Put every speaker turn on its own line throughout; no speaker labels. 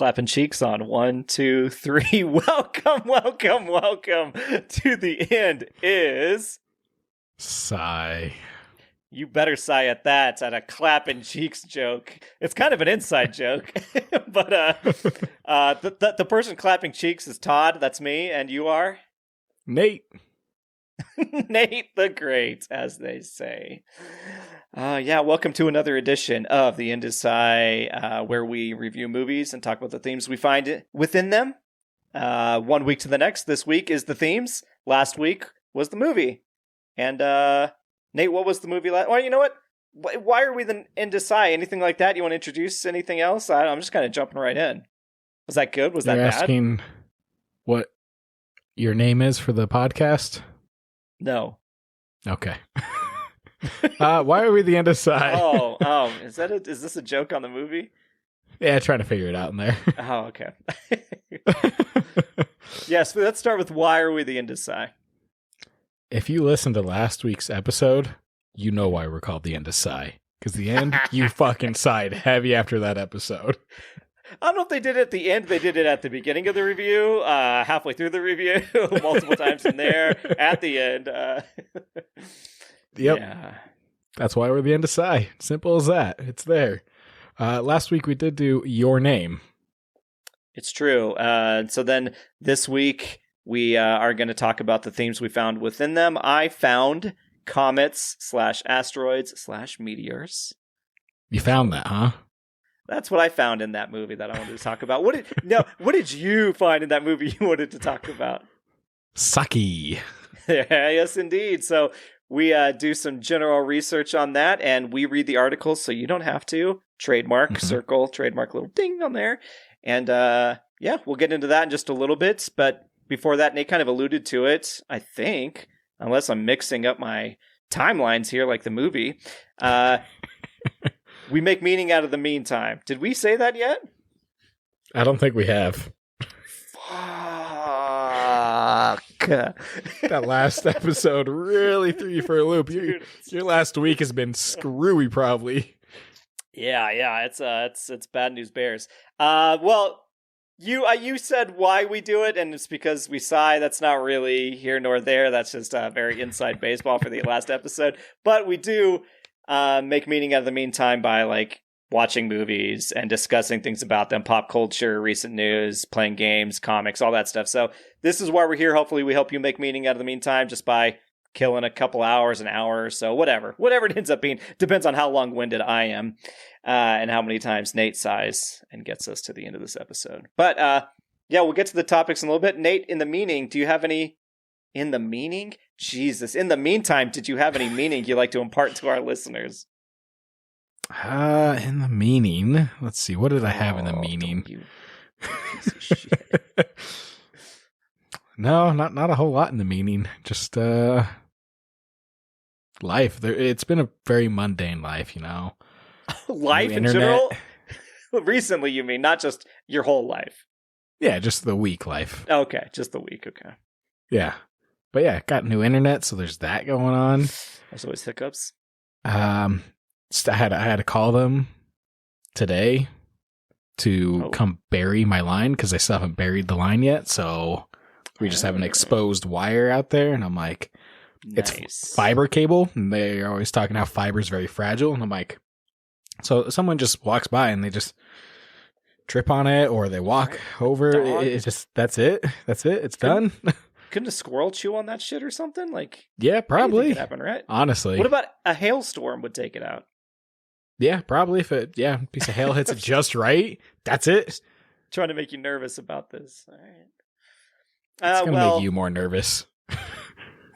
Clapping cheeks on 1, 2, 3. Welcome to the end is
Sigh.
You better sigh at that, at a clapping cheeks joke. It's kind of an inside joke, but the person clapping cheeks is Todd. That's me, and you are
Nate.
Nate the Great, as they say. Welcome to another edition of the End is Sigh, where we review movies and talk about the themes we find within them. 1 week to the next. This week is the themes. Last week was the movie, and Nate, what was the movie last? Well, you know what? Why are we the End is Sigh? Anything like that? You want to introduce anything else? I'm just kind of jumping right in. Was that good? Was that bad?
You're asking what your name is for the podcast?
No.
Okay. Why are we the End is Sigh?
Is this a joke on the movie?
Yeah, trying to figure it out in there.
Oh, okay. Yes, let's start with why are we the End is Sigh?
If you listened to last week's episode, you know why we're called the End is Sigh. Because the end, you fucking sighed heavy after that episode.
I don't know if they did it at the end. They did it at the beginning of the review, halfway through the review, multiple times in there, at the end.
Yep.
Yeah.
That's why we're the End is Sigh. Simple as that. It's there. Last week we did do Your Name.
It's true. So then this week we are going to talk about the themes we found within them. I found Comets / Asteroids / Meteors.
You found that, huh?
That's what I found in that movie that I wanted to talk about. What did you find in that movie you wanted to talk about?
Sucky.
Yes, indeed. So we do some general research on that, and we read the articles, so you don't have to. Trademark, circle, trademark, little ding on there. And we'll get into that in just a little bit. But before that, Nate kind of alluded to it, I think, unless I'm mixing up my timelines here like the movie. We make meaning out of the meantime. Did we say that yet?
I don't think we have.
Fuck.
That last episode really threw you for a loop. Your last week has been screwy, probably.
Yeah, it's bad news bears. You said why we do it, and it's because we sigh. That's not really here nor there. That's just very inside baseball for the last episode. But we do make meaning out of the meantime by watching movies and discussing things about them, pop culture, recent news, playing games, comics, all that stuff. So this is why we're here. Hopefully we help you make meaning out of the meantime just by killing a couple hours, an hour or so, whatever it ends up being. Depends on how long-winded I am and how many times Nate sighs and gets us to the end of this episode. But we'll get to the topics in a little bit. Nate, in the meaning, do you have any in the meaning? Jesus. In the meantime, did you have any meaning you'd like to impart to our listeners?
In the meaning, let's see. What did I have in the meaning?
You piece of shit.
No, not a whole lot in the meaning. Just life. It's been a very mundane life, you know.
Life in general? Recently, you mean, not just your whole life?
Yeah, just the week life.
Okay, just the week, okay.
Yeah. But yeah, got new internet, so there's that going on.
There's always hiccups.
I had to call them today to come bury my line because I still haven't buried the line yet. So we just have an exposed wire out there, and I'm like, it's fiber cable, and they're always talking how fiber is very fragile, and I'm like, so someone just walks by and they just trip on it, or they walk over. It's just that's it. It's done.
Couldn't a squirrel chew on that shit or something?
Yeah, probably.
Could happen, right?
Honestly.
What about a hailstorm would take it out?
Yeah, probably. If a piece of hail hits it just right, that's it.
Trying to make you nervous about this. All right.
It's going to make you more nervous.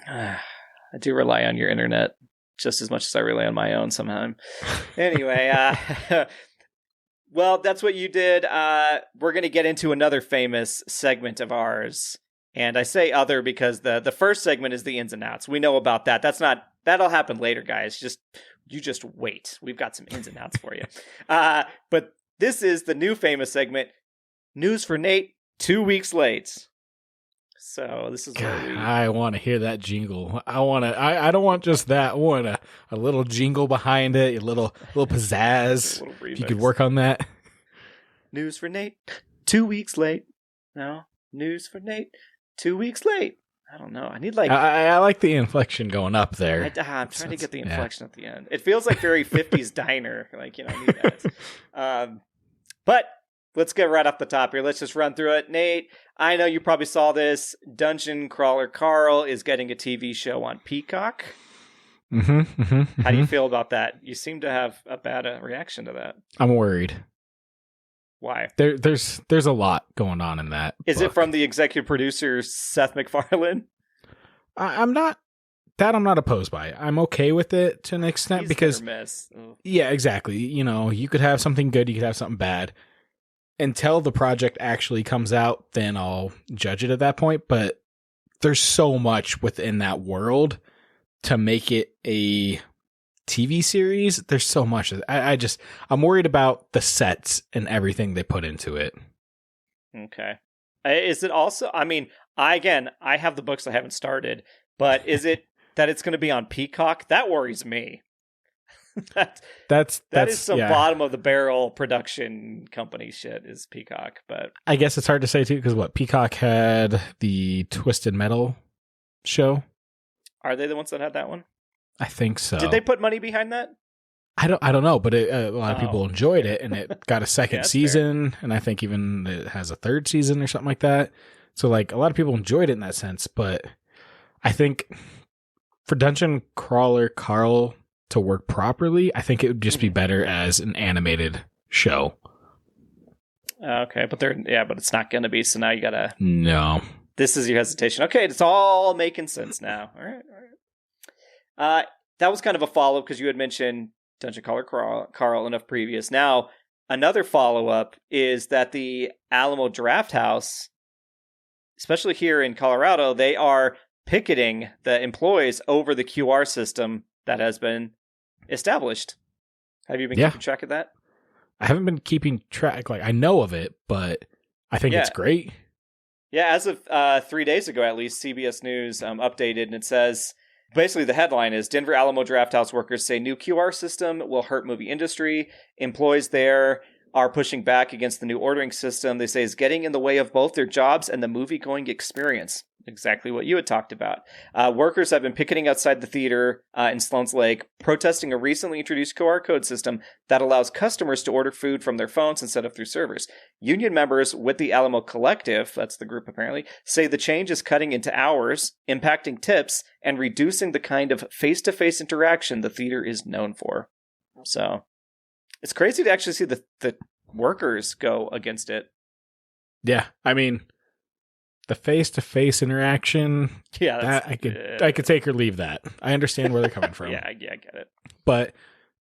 I do rely on your internet just as much as I rely on my own sometime. Anyway, well, that's what you did. We're going to get into another famous segment of ours. And I say other because the first segment is the ins and outs. We know about that. That'll happen later, guys. You just wait. We've got some ins and outs for you. But this is the new famous segment, News for Nate, 2 weeks late. So this is where
I want to hear that jingle. I don't want just that. I want a little jingle behind it, a little pizzazz. If you could work on that.
News for Nate. 2 weeks late. No, news for Nate. 2 weeks late. I don't know. I need like...
I like the inflection going up there.
I'm trying to get the inflection at the end. It feels like very 50s diner. Like, I need that. But let's get right off the top here. Let's just run through it. Nate, I know you probably saw this. Dungeon Crawler Carl is getting a TV show on Peacock. How do you feel about that? You seem to have a bad reaction to that.
I'm worried.
Why?
There's a lot going on in that.
Is it from the executive producer Seth MacFarlane?
I'm not opposed by it. I'm okay with it to an extent because yeah, exactly. You could have something good, you could have something bad. Until the project actually comes out, then I'll judge it at that point. But there's so much within that world to make it a TV series. There's so much. I'm worried about the sets and everything they put into it.
Okay. Is it also, I have the books I haven't started, but is it that it's going to be on Peacock? That worries me. that is some bottom of the barrel production company shit is Peacock, but
I guess it's hard to say too, because Peacock had the Twisted Metal show.
Are they the ones that had that one?
I think so.
Did they put money behind that?
I don't know, but a lot of people enjoyed it, and it got a second season, fair. And I think even it has a third season or something like that. So like a lot of people enjoyed it in that sense, but I think for Dungeon Crawler Carl to work properly, I think it would just be better as an animated show.
Okay, but it's not going to be. So now you gotta.
No.
This is your hesitation. Okay, it's all making sense now. All right. That was kind of a follow-up because you had mentioned Dungeon Crawler Carl enough previous. Now, another follow-up is that the Alamo Draft House, especially here in Colorado, they are picketing the employees over the QR system that has been established. Have you been keeping track of that?
I haven't been keeping track. Like, I know of it, but I think it's great.
Yeah, as of 3 days ago, at least, CBS News updated, and it says, basically the headline is, Denver Alamo Drafthouse workers say new QR system will hurt movie industry. Employees there are pushing back against the new ordering system they say is getting in the way of both their jobs and the movie-going experience. Exactly what you had talked about. Workers have been picketing outside the theater in Sloan's Lake, protesting a recently introduced QR code system that allows customers to order food from their phones instead of through servers. Union members with the Alamo Collective, that's the group apparently, say the change is cutting into hours, impacting tips, and reducing the kind of face-to-face interaction the theater is known for. So, it's crazy to actually see the workers go against it.
Yeah, the face-to-face interaction, I could take or leave that. I understand where they're coming from.
I get it.
But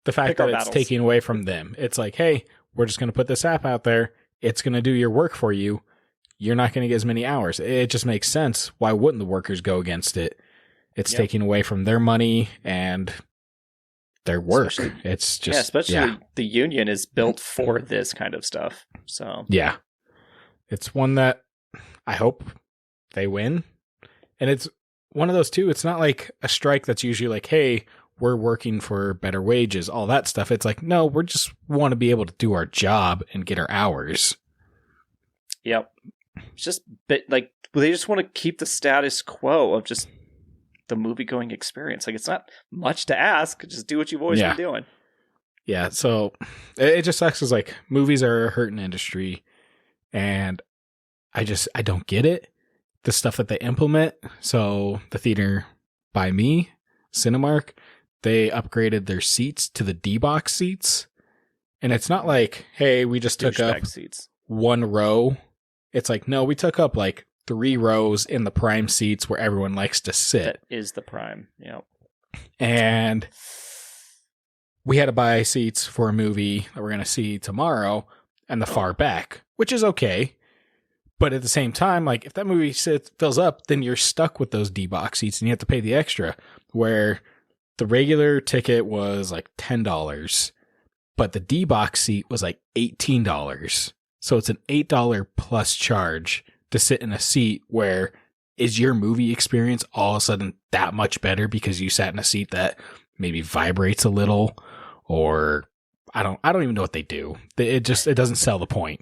the fact that it's taking away from them, it's like, hey, we're just going to put this app out there. It's going to do your work for you. You're not going to get as many hours. It just makes sense. Why wouldn't the workers go against it? It's taking away from their money and their work. Especially the union is built for this kind of stuff. So yeah, it's one that I hope they win. And it's one of those too. It's not like a strike that's usually like, hey, we're working for better wages, all that stuff. It's like, no, we just want to be able to do our job and get our hours.
Yep. It's just like they just want to keep the status quo of just the movie going experience. Like, it's not much to ask. Just do what you've always been doing.
Yeah. So it just sucks because like movies are a hurting industry, and I don't get it. The stuff that they implement. So the theater by me, Cinemark, they upgraded their seats to the D-box seats. And it's not like, hey, we just took up one row. It's like, no, we took up like 3 rows in the prime seats where everyone likes to sit.
That is the prime. Yep.
And we had to buy seats for a movie that we're going to see tomorrow and the far back, which is okay. But at the same time, like if that movie fills up, then you're stuck with those D-box seats and you have to pay the extra, where the regular ticket was like $10, but the D-box seat was like $18. So it's an $8 plus charge to sit in a seat where is your movie experience all of a sudden that much better because you sat in a seat that maybe vibrates a little, or I don't even know what they do. It doesn't sell the point.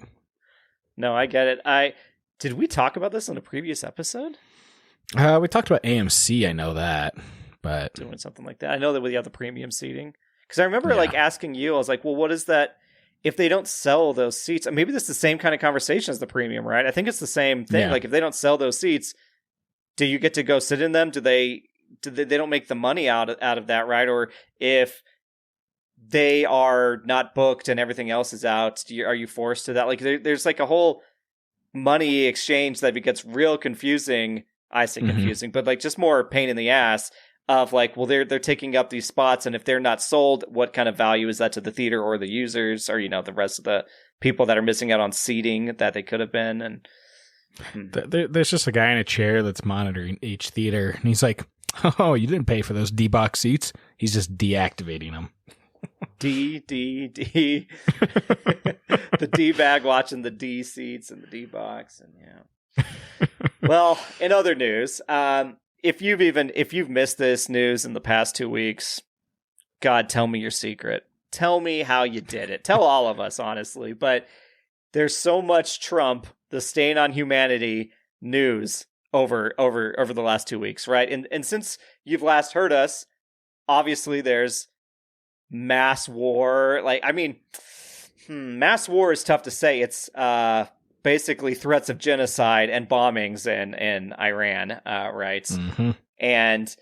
No, I get it. Did we talk about this in a previous episode?
We talked about AMC. I know that, but
doing something like that. I know that we have the premium seating because I remember like asking you. I was like, well, what is that? If they don't sell those seats, maybe this is the same kind of conversation as the premium, right? I think it's the same thing.
Yeah.
Like if they don't sell those seats, do you get to go sit in them? They don't make the money out of that, right? Or if they are not booked and everything else is out, are you forced to that? Like there's like a whole money exchange that gets real confusing. I say confusing, but like just more pain in the ass of like, well, they're taking up these spots, and if they're not sold, what kind of value is that to the theater or the users, or the rest of the people that are missing out on seating that they could have been? And
there's just a guy in a chair that's monitoring each theater, and he's like, "Oh, you didn't pay for those D-box seats." He's just deactivating them.
D. The D bag watching the D seats and the D box, and yeah. Well, in other news, if you've missed this news in the past 2 weeks, God, tell me your secret. Tell me how you did it. Tell all of us, honestly. But there's so much Trump, the stain on humanity news over the last 2 weeks, right? And since you've last heard us, obviously there's mass war. Like, I mean, mass war is tough to say. It's basically threats of genocide and bombings in Iran, right?
Mm-hmm.
And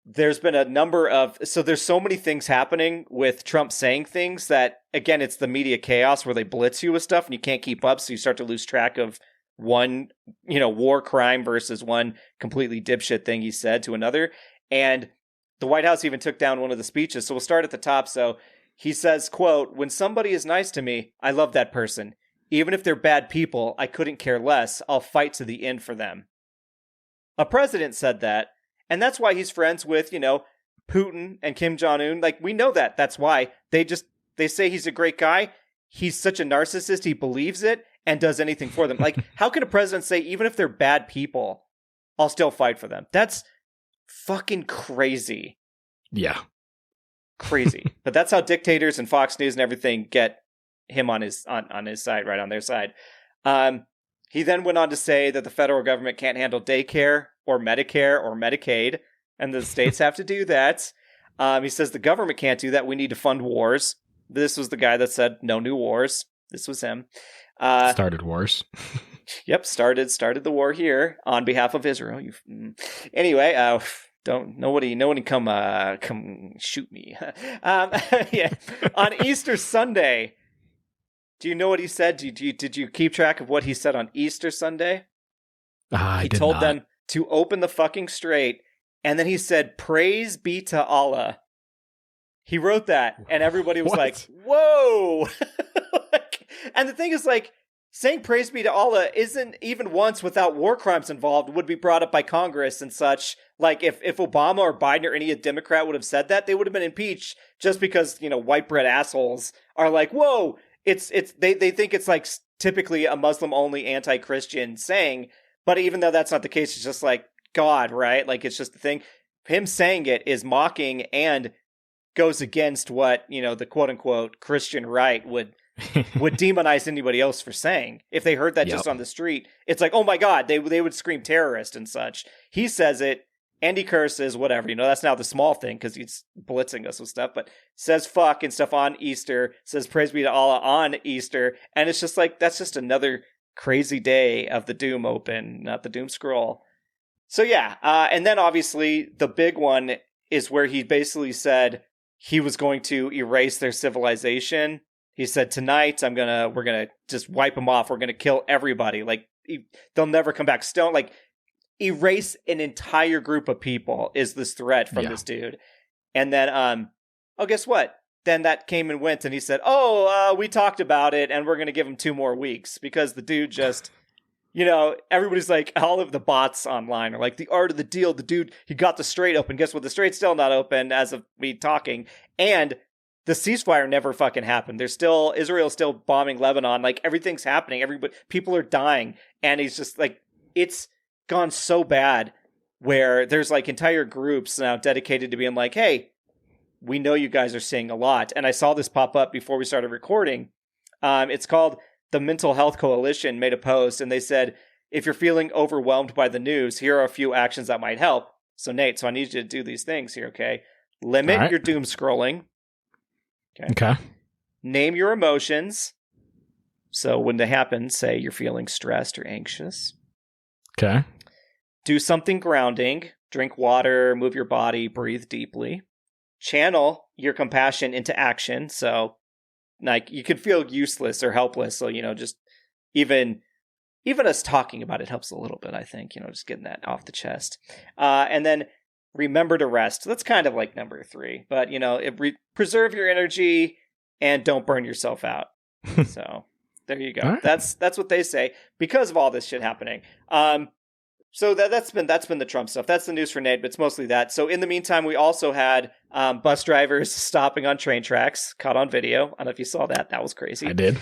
there's been a number of... So there's so many things happening with Trump saying things that, again, it's the media chaos where they blitz you with stuff and you can't keep up, so you start to lose track of one, war crime versus one completely dipshit thing he said to another. And the White House even took down one of the speeches. So we'll start at the top. So he says, quote, "When somebody is nice to me, I love that person. Even if they're bad people, I couldn't care less. I'll fight to the end for them." A president said that. And that's why he's friends with, Putin and Kim Jong-un. Like, we know that. That's why they say he's a great guy. He's such a narcissist. He believes it and does anything for them. Like, how can a president say, even if they're bad people, I'll still fight for them? That's fucking crazy.
Yeah.
Crazy. But that's how dictators and Fox News and everything get him on his side, right, on their side. He then went on to say that the federal government can't handle daycare or Medicare or Medicaid, and the states have to do that. He says the government can't do that. We need to fund wars. This was the guy that said no new wars. This was him.
Started wars.
Yep, started the war here on behalf of Israel. Anyway, don't nobody come shoot me. Yeah, on Easter Sunday. Do you know what he said? Did you keep track of what he said on Easter Sunday?
He
told them to open the fucking strait, and then he said, "Praise be to Allah." He wrote that, and everybody was like, "Whoa!" And the thing is, like, saying "Praise be to Allah" isn't even once without war crimes involved would be brought up by Congress and such. Like, if Obama or Biden or any Democrat would have said that, they would have been impeached just because, white bread assholes are like, "Whoa." They think it's like typically a Muslim-only anti-Christian saying, but even though that's not the case, it's just like God, right? Like, it's just the thing. Him saying it is mocking and goes against what, the quote-unquote Christian right would demonize anybody else for saying. If they heard that just on the street, it's like, oh my God, they would scream terrorist and such. He says it, and he curses, whatever, that's now the small thing because he's blitzing us with stuff, but says fuck and stuff on Easter, says praise be to Allah on Easter, and it's just like, that's just another crazy day of the Doom Open, not the Doom Scroll. So yeah, and then obviously the big one is where he basically said he was going to erase their civilization. He said, tonight we're gonna just wipe them off. We're gonna kill everybody. Like, they'll never come back. Like, erase an entire group of people is this threat from this dude. And then, guess what? Then that came and went, and he said, we talked about it, and we're going to give him 2 more weeks, because the dude just, everybody's like, all of the bots online are like, the art of the deal, the dude, he got the strait open. Guess what? The strait's still not open as of me talking. And the ceasefire never fucking happened. Israel's still bombing Lebanon. Like, everything's happening. People are dying. And he's just like, it's gone so bad where there's like entire groups now dedicated to being like, hey, we know you guys are saying a lot. And I saw this pop up before we started recording. It's called the Mental Health Coalition made a post and they said, if you're feeling overwhelmed by the news, here are a few actions that might help. So Nate, I need you to do these things here, okay? Limit your doom scrolling.
Okay.
Name your emotions. So when they happen, say you're feeling stressed or anxious.
Okay.
Do something grounding. Drink water, move your body, breathe deeply. Channel your compassion into action. So like you could feel useless or helpless. So, just even us talking about it helps a little bit, I think, just getting that off the chest. And then remember to rest. That's kind of like number 3, but preserve your energy and don't burn yourself out. So there you go.
Right.
That's what they say because of all this shit happening. So that's been the Trump stuff. That's the news for Nate, but it's mostly that. So in the meantime, we also had bus drivers stopping on train tracks, caught on video. I don't know if you saw that. That was crazy.
I did.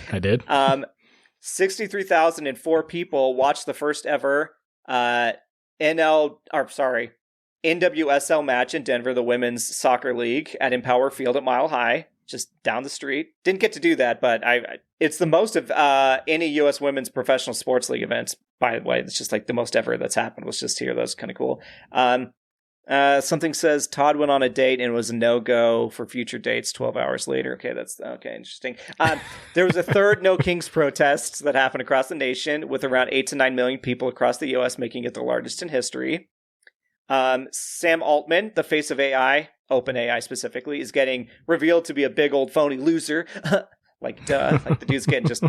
63,004 people watched the first ever NWSL match in Denver, the women's soccer league at Empower Field at Mile High, just down the street. Didn't get to do that, but it's the most of any U.S. women's professional sports league events, by the way. It's just like the most ever that's happened was just here. That was kind of cool. Something says Todd went on a date and was a no-go for future dates 12 hours later. Okay, that's okay, interesting. There was a third No Kings protest that happened across the nation with around 8 to 9 million people across the U.S., making it the largest in history. Sam Altman, the face of AI, OpenAI specifically, is getting revealed to be a big old phony loser. Like, duh. Like, the dude's getting just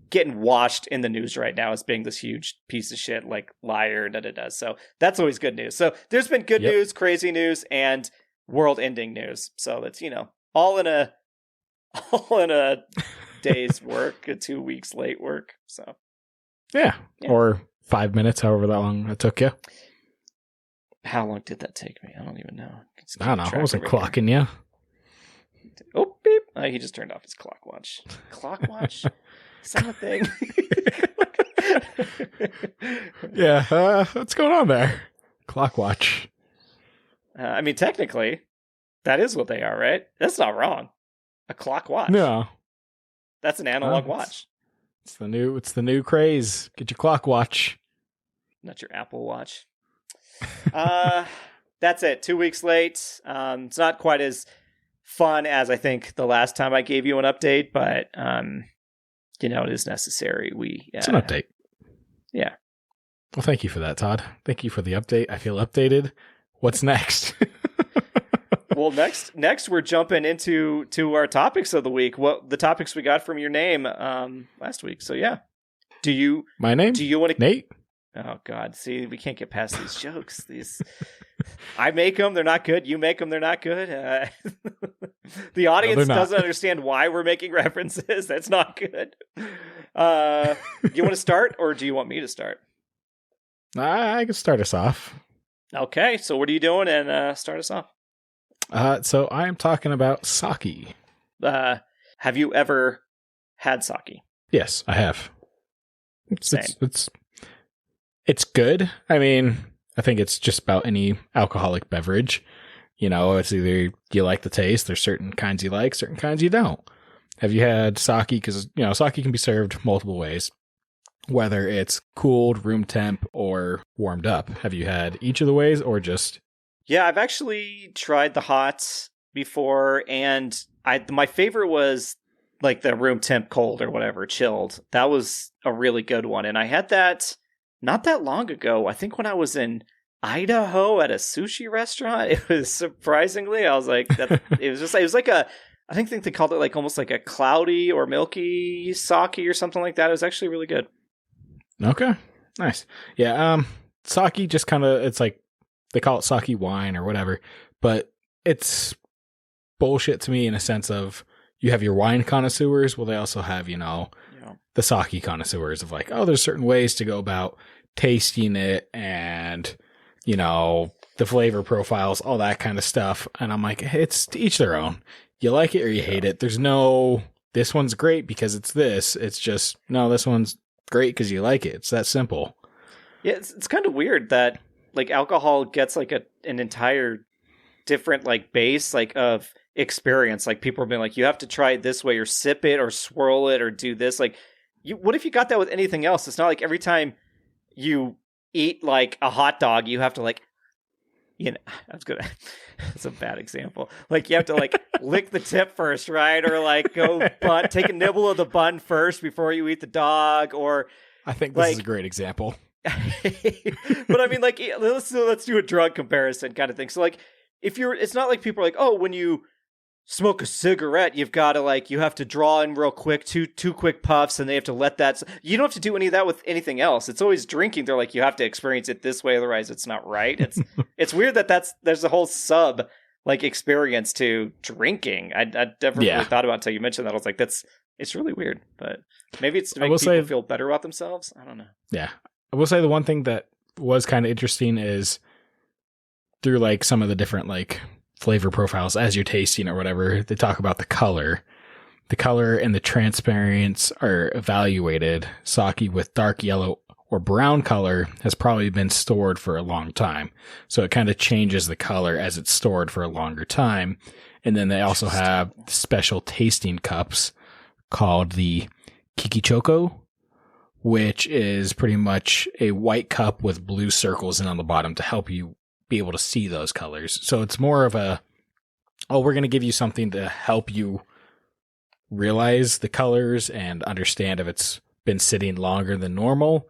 getting washed in the news right now as being this huge piece of shit, like, liar, da-da-da. So that's always good news. So there's been good news, crazy news, and world-ending news. So that's, all in a day's work, a 2 weeks late work. So
yeah. Or 5 minutes, however that long it took you.
How long did that take me? I don't even know.
I don't know. I wasn't clocking you.
Oh, beep. He just turned off his clock watch. Clock watch? Is that a thing?
Yeah. What's going on there? Clock watch.
Technically, that is what they are, right? That's not wrong. A clock watch.
No.
That's an analog watch.
It's the new craze. Get your clock watch.
Not your Apple Watch. That's it. 2 weeks late. It's not quite as fun as I think the last time I gave you an update, but it is necessary.
It's an update.
Yeah.
Well, thank you for that, Todd. Thank you for the update. I feel updated. What's next?
Well, next we're jumping into our topics of the week. What the topics we got from your name last week. So yeah.
My name?
Do you want to
Nate?
Oh God! See, we can't get past these jokes. I make them; they're not good. You make them; they're not good. The audience doesn't understand why we're making references. That's not good. You want to start, or do you want me to start?
I can start us off.
Okay, so what are you doing? And start us off.
So I am talking about sake.
Have you ever had sake?
Yes, I have.
Same.
It's good. I mean, I think it's just about any alcoholic beverage. It's either you like the taste, there's certain kinds you like, certain kinds you don't. Have you had sake? Because, sake can be served multiple ways, whether it's cooled, room temp, or warmed up. Have you had each of the ways or just...
Yeah, I've actually tried the hot before, and my favorite was like the room temp cold or whatever, chilled. That was a really good one, and I had that not that long ago. I think when I was in Idaho at a sushi restaurant. It was surprisingly, I was like, it was like a, I think they called it like almost like a cloudy or milky sake or something like that. It was actually really good.
Okay, nice. Yeah, sake just kind of, it's like they call it sake wine or whatever, but it's bullshit to me in a sense of you have your wine connoisseurs. Well, they also have, the sake connoisseurs of like, oh, there's certain ways to go about tasting it and, the flavor profiles, all that kind of stuff. And I'm like, it's to each their own. You like it or you hate it. There's no, this one's great because it's this. It's just, no, this one's great because you like it. It's that simple.
Yeah, it's kind of weird that like alcohol gets like an entire different like base like of experience. Like people are being like, you have to try it this way or sip it or swirl it or do this. Like what if you got that with anything else? It's not like every time you eat like a hot dog, you have to like, that's a bad example. Like you have to like lick the tip first, right? Or like take a nibble of the bun first before you eat the dog. Or
I think this is a great example.
But I mean, like, let's do a drug comparison kind of thing. So like, it's not like people are like, oh, when you smoke a cigarette, you have to draw in real quick, two quick puffs, and they have to let that. You don't have to do any of that with anything else. It's always drinking. They're like, you have to experience it this way, otherwise it's not right. It's weird there's a whole sub like experience to drinking. I never really thought about it until you mentioned that. I was like, it's really weird, but maybe it's to make people feel better about themselves. I don't know.
Yeah, I will say the one thing that was kind of interesting is through like some of the different like flavor profiles as you're tasting or whatever, they talk about the color. The color and the transparency are evaluated. Sake with dark yellow or brown color has probably been stored for a long time. So it kind of changes the color as it's stored for a longer time. And then they also have special tasting cups called the Kikichoko, which is pretty much a white cup with blue circles in on the bottom to help you be able to see those colors. So it's more of we're going to give you something to help you realize the colors and understand if it's been sitting longer than normal,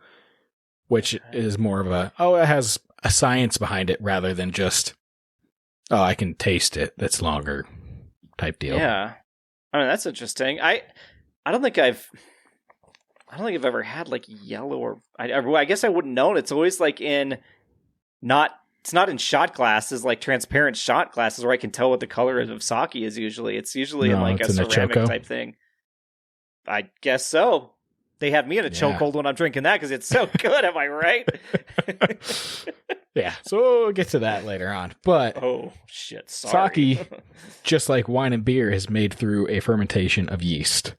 which is more of it has a science behind it rather than just, I can taste it, that's longer type deal.
Yeah. I mean, that's interesting. I don't think I've ever had like yellow or I guess I wouldn't know. It's always like it's not in shot glasses, like transparent shot glasses where I can tell what the color of sake is usually. It's usually in like a ceramic type thing. I guess so. They have me in a chokehold when I'm drinking that because it's so good. Am I right?
Yeah. So we'll get to that later on. But
oh, shit. Sorry.
Sake, just like wine and beer, is made through a fermentation of yeast.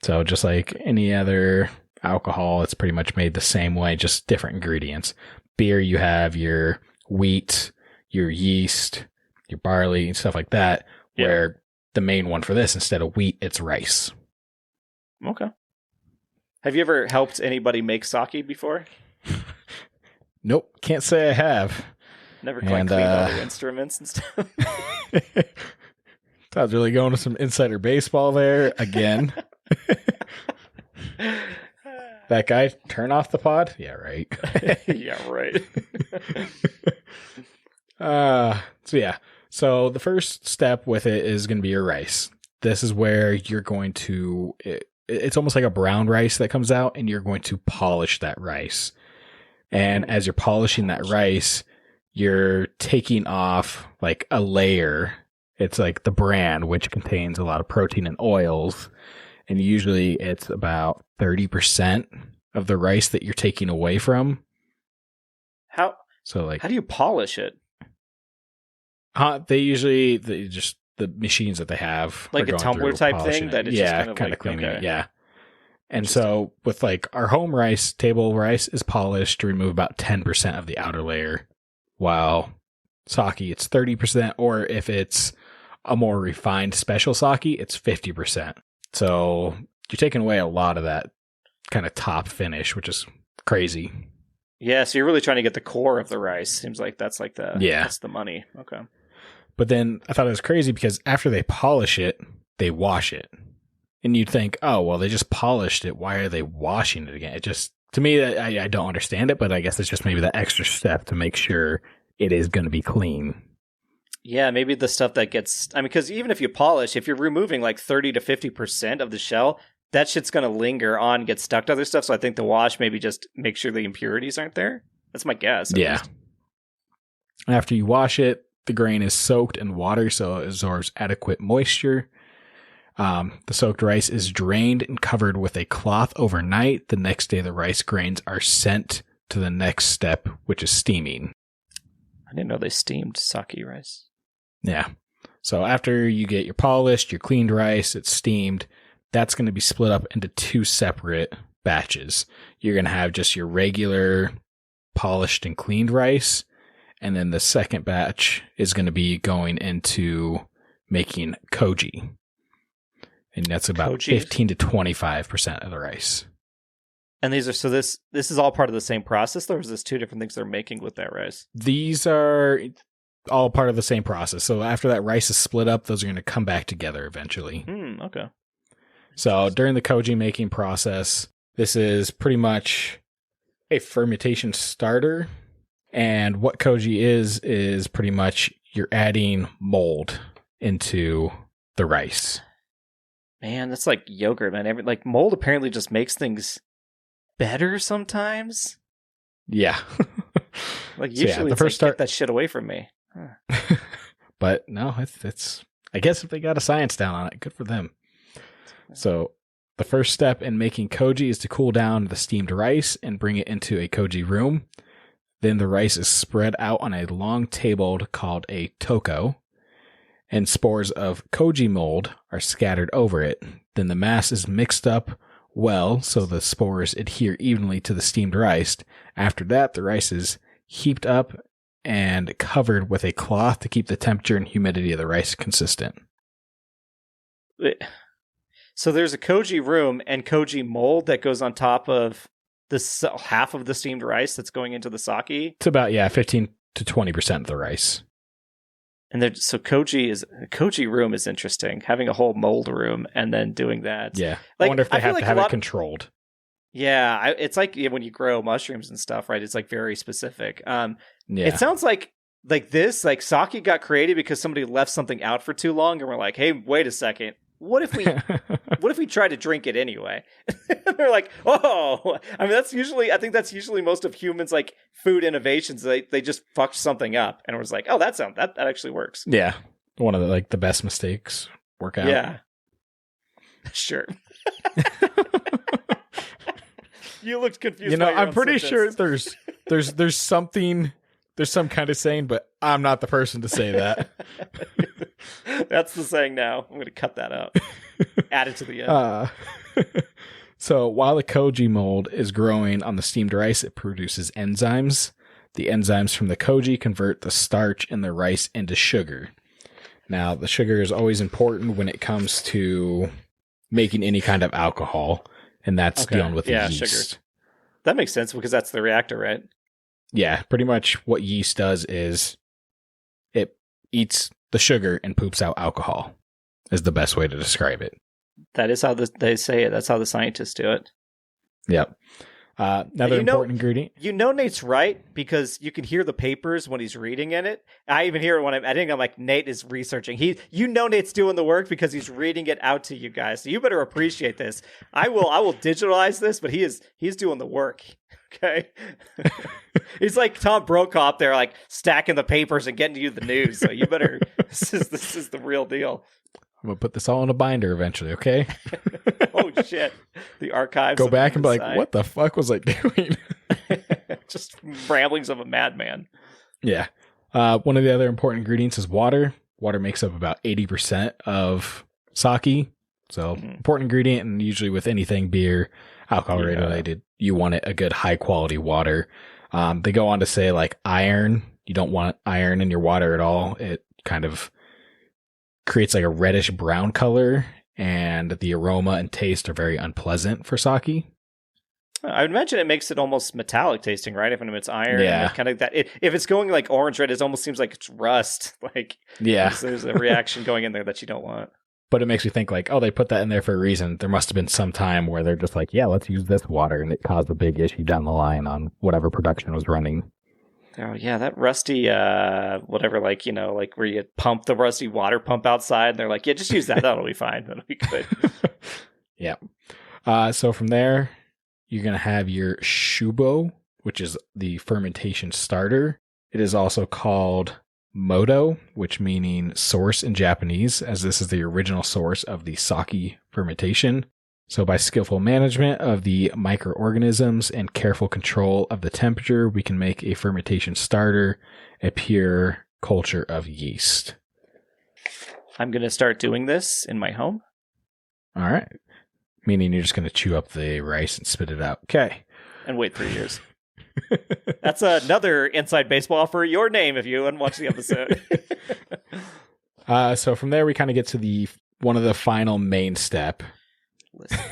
So just like any other alcohol, it's pretty much made the same way, just different ingredients. Beer, you have your wheat, your yeast, your barley, and stuff like that, where the main one for this, instead of wheat, it's rice.
Okay. Have you ever helped anybody make sake before?
Nope, can't say I have.
Never quite cleaned all the instruments and stuff?
Todd's really going to some insider baseball there again. That guy, turn off the pod? Yeah, right.
Yeah, right.
So the first step with it is going to be your rice. This is where you're going to, it's almost like a brown rice that comes out, and you're going to polish that rice. And as you're polishing that rice, you're taking off like a layer. It's like the bran, which contains a lot of protein and oils. And usually it's about 30% of the rice that you're taking away from.
How do you polish it?
They usually, the machines that they have.
Like a tumbler type thing? That it's just
kind of cleaning it, yeah. And so with like our home rice, table rice is polished to remove about 10% of the outer layer. While sake, it's 30%. Or if it's a more refined special sake, it's 50%. So you're taking away a lot of that kind of top finish, which is crazy.
Yeah, so you're really trying to get the core of the rice. Seems like that's like that's the money. Okay.
But then I thought it was crazy because after they polish it, they wash it. And you'd think, oh, well, they just polished it. Why are they washing it again? It just, to me, I don't understand it, but I guess it's just maybe that extra step to make sure it is going to be clean.
Yeah, maybe the stuff that gets, because even if you polish, if you're removing like 30 to 50% of the shell, that shit's going to linger on, get stuck to other stuff. So I think the wash maybe just make sure the impurities aren't there. That's my guess.
Yeah. After you wash it, the grain is soaked in water so it absorbs adequate moisture. The soaked rice is drained and covered with a cloth overnight. The next day, the rice grains are sent to the next step, which is steaming.
I didn't know they steamed sake rice.
Yeah. So after you get your polished, your cleaned rice, it's steamed. That's going to be split up into two separate batches. You're going to have just your regular polished and cleaned rice. And then the second batch is going to be going into making koji. And that's about 15 to 25% of the rice.
And these are this is all part of the same process, or is this two different things they're making with that rice?
These are all part of the same process. So after that rice is split up, those are going to come back together eventually.
Okay.
So during the koji making process, this is pretty much a fermentation starter. And what koji is pretty much you're adding mold into the rice.
Man, that's like yogurt, man. Like mold apparently just makes things better sometimes.
Yeah.
Like usually the first get that shit away from me. Huh.
But no, it's I guess if they got a science down on it, good for them. So the first step in making koji is to cool down the steamed rice and bring it into a koji room. Then the rice is spread out on a long table called a toko, and spores of koji mold are scattered over it. Then the mass is mixed up well so the spores adhere evenly to the steamed rice. After that, the rice is heaped up and covered with a cloth to keep the temperature and humidity of the rice consistent.
So there's a koji room and koji mold that goes on top of this half of the steamed rice that's going into the sake.
It's about 15 to 20% of the rice.
And so koji room is interesting. Having a whole mold room and then doing that.
Yeah, I wonder if they have to have it controlled.
Yeah, it's like when you grow mushrooms and stuff, right? It's like very specific. It sounds like this, like sake got created because somebody left something out for too long, and we're like, hey, wait a second. What if we try to drink it anyway? They're like, oh, I mean, I think that's usually most of humans like food innovations. They just fucked something up, and it was like, oh, that actually works.
Yeah, one of the best mistakes work out.
Yeah, sure. You looked confused.
I'm pretty sure there's something. There's some kind of saying, but I'm not the person to say that.
That's the saying now. I'm going to cut that out. Add it to the end.
So while the koji mold is growing on the steamed rice, it produces enzymes. The enzymes from the koji convert the starch in the rice into sugar. Now, the sugar is always important when it comes to making any kind of alcohol, and that's dealing with the yeast. Sugar.
That makes sense because that's the reactor, right?
Yeah, pretty much what yeast does is it eats the sugar and poops out alcohol is the best way to describe it.
That is how they say it. That's how the scientists do it.
Yep. Another important ingredient.
Nate's right because you can hear the papers when he's reading in it. I even hear it when I'm like, Nate is researching. Nate's doing the work because he's reading it out to you guys. So you better appreciate this. I will digitalize this, but he's doing the work. Okay. He's like Tom Brokaw up there, like stacking the papers and getting you the news. So you better, this is the real deal.
I'm going to put this all in a binder eventually, okay?
Oh, shit. The archives.
Go back and be like, what the fuck was I doing?
Just ramblings of a madman.
Yeah. One of the other important ingredients is water. Water makes up about 80% of sake. So important ingredient, and usually with anything beer, alcohol related, you want a good high quality water. They go on to say like iron. You don't want iron in your water at all. It kind of creates like a reddish brown color, and the aroma and taste are very unpleasant for sake.
I would imagine it makes it almost metallic tasting, right? If it's iron, and kind of that. If it's going like orange red, it almost seems like it's rust. Like, there's a reaction going in there that you don't want.
But it makes me think like, oh, they put that in there for a reason. There must have been some time where they're just like, yeah, let's use this water, and it caused a big issue down the line on whatever production was running.
Oh yeah, that rusty whatever, like like where you pump the rusty water pump outside, and they're like, yeah, just use that. That'll be fine. That'll be good.
Yeah. So from there, you're gonna have your shubo, which is the fermentation starter. It is also called moto, which meaning source in Japanese, as this is the original source of the sake fermentation. So by skillful management of the microorganisms and careful control of the temperature, we can make a fermentation starter, a pure culture of yeast.
I'm going to start doing this in my home.
All right. Meaning you're just going to chew up the rice and spit it out. Okay.
And wait 3 years. That's another inside baseball for your name if you haven't watched the episode.
So from there, we kind of get to one of the final main step.
Listen.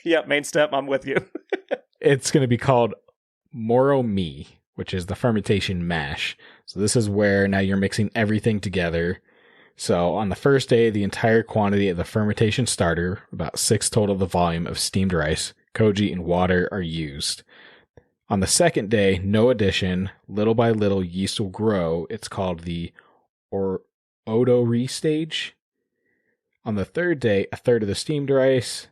Yeah, main step. I'm with you.
It's going to be called Moromi, which is the fermentation mash. So this is where now you're mixing everything together. So on the first day, the entire quantity of the fermentation starter, about 6 total of the volume of steamed rice, koji, and water are used. On the second day, no addition. Little by little, yeast will grow. It's called the odori stage. On the third day, a third of the steamed rice,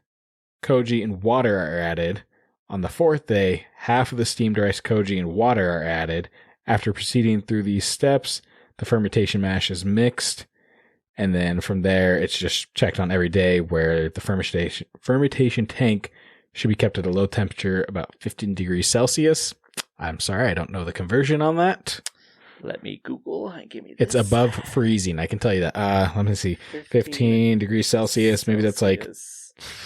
koji, and water are added. On the fourth day, half of the steamed rice, koji, and water are added. After proceeding through these steps, the fermentation mash is mixed. And then from there, it's just checked on every day where the fermentation tank should be kept at a low temperature, about 15 degrees Celsius. I'm sorry, I don't know the conversion on that.
Let me Google. Give me this.
It's above freezing, I can tell you that. Let me see. 15 degrees Celsius. Maybe that's like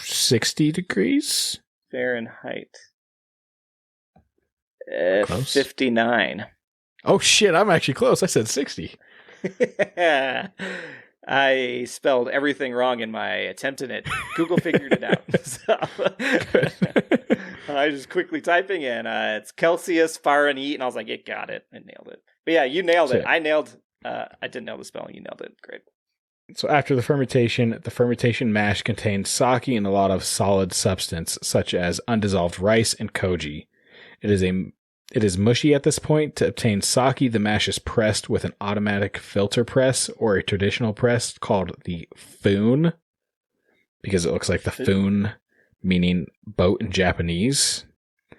60 degrees?
Fahrenheit.
Close.
59.
Oh, shit, I'm actually close. I said 60.
I spelled everything wrong in my attempt at it. Google figured it out. So, I was just quickly typing in. It's Celsius, Fahrenheit, and I was like, it got it. I nailed it. But yeah, you nailed it. I didn't know the spelling. You nailed it. Great.
So after the fermentation mash contains sake and a lot of solid substance, such as undissolved rice and koji. It is mushy at this point. To obtain sake, the mash is pressed with an automatic filter press or a traditional press called the foon, because it looks like the foon, meaning boat in Japanese.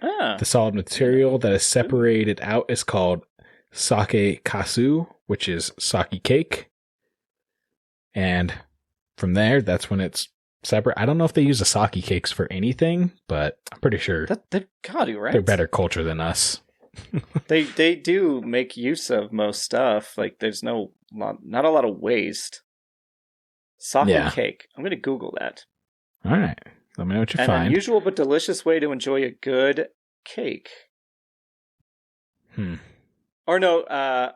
The solid material that is separated out is called sake kasu, which is sake cake. And from there, that's when it's separate. I don't know if they use the sake cakes for anything, but I'm pretty sure
they've got to, right?
They're better culture than us.
They do make use of most stuff. Like there's not a lot of waste. Sake cake. I'm going to Google that.
All right. Let me know what you find.
An unusual but delicious way to enjoy a good cake. Or no, I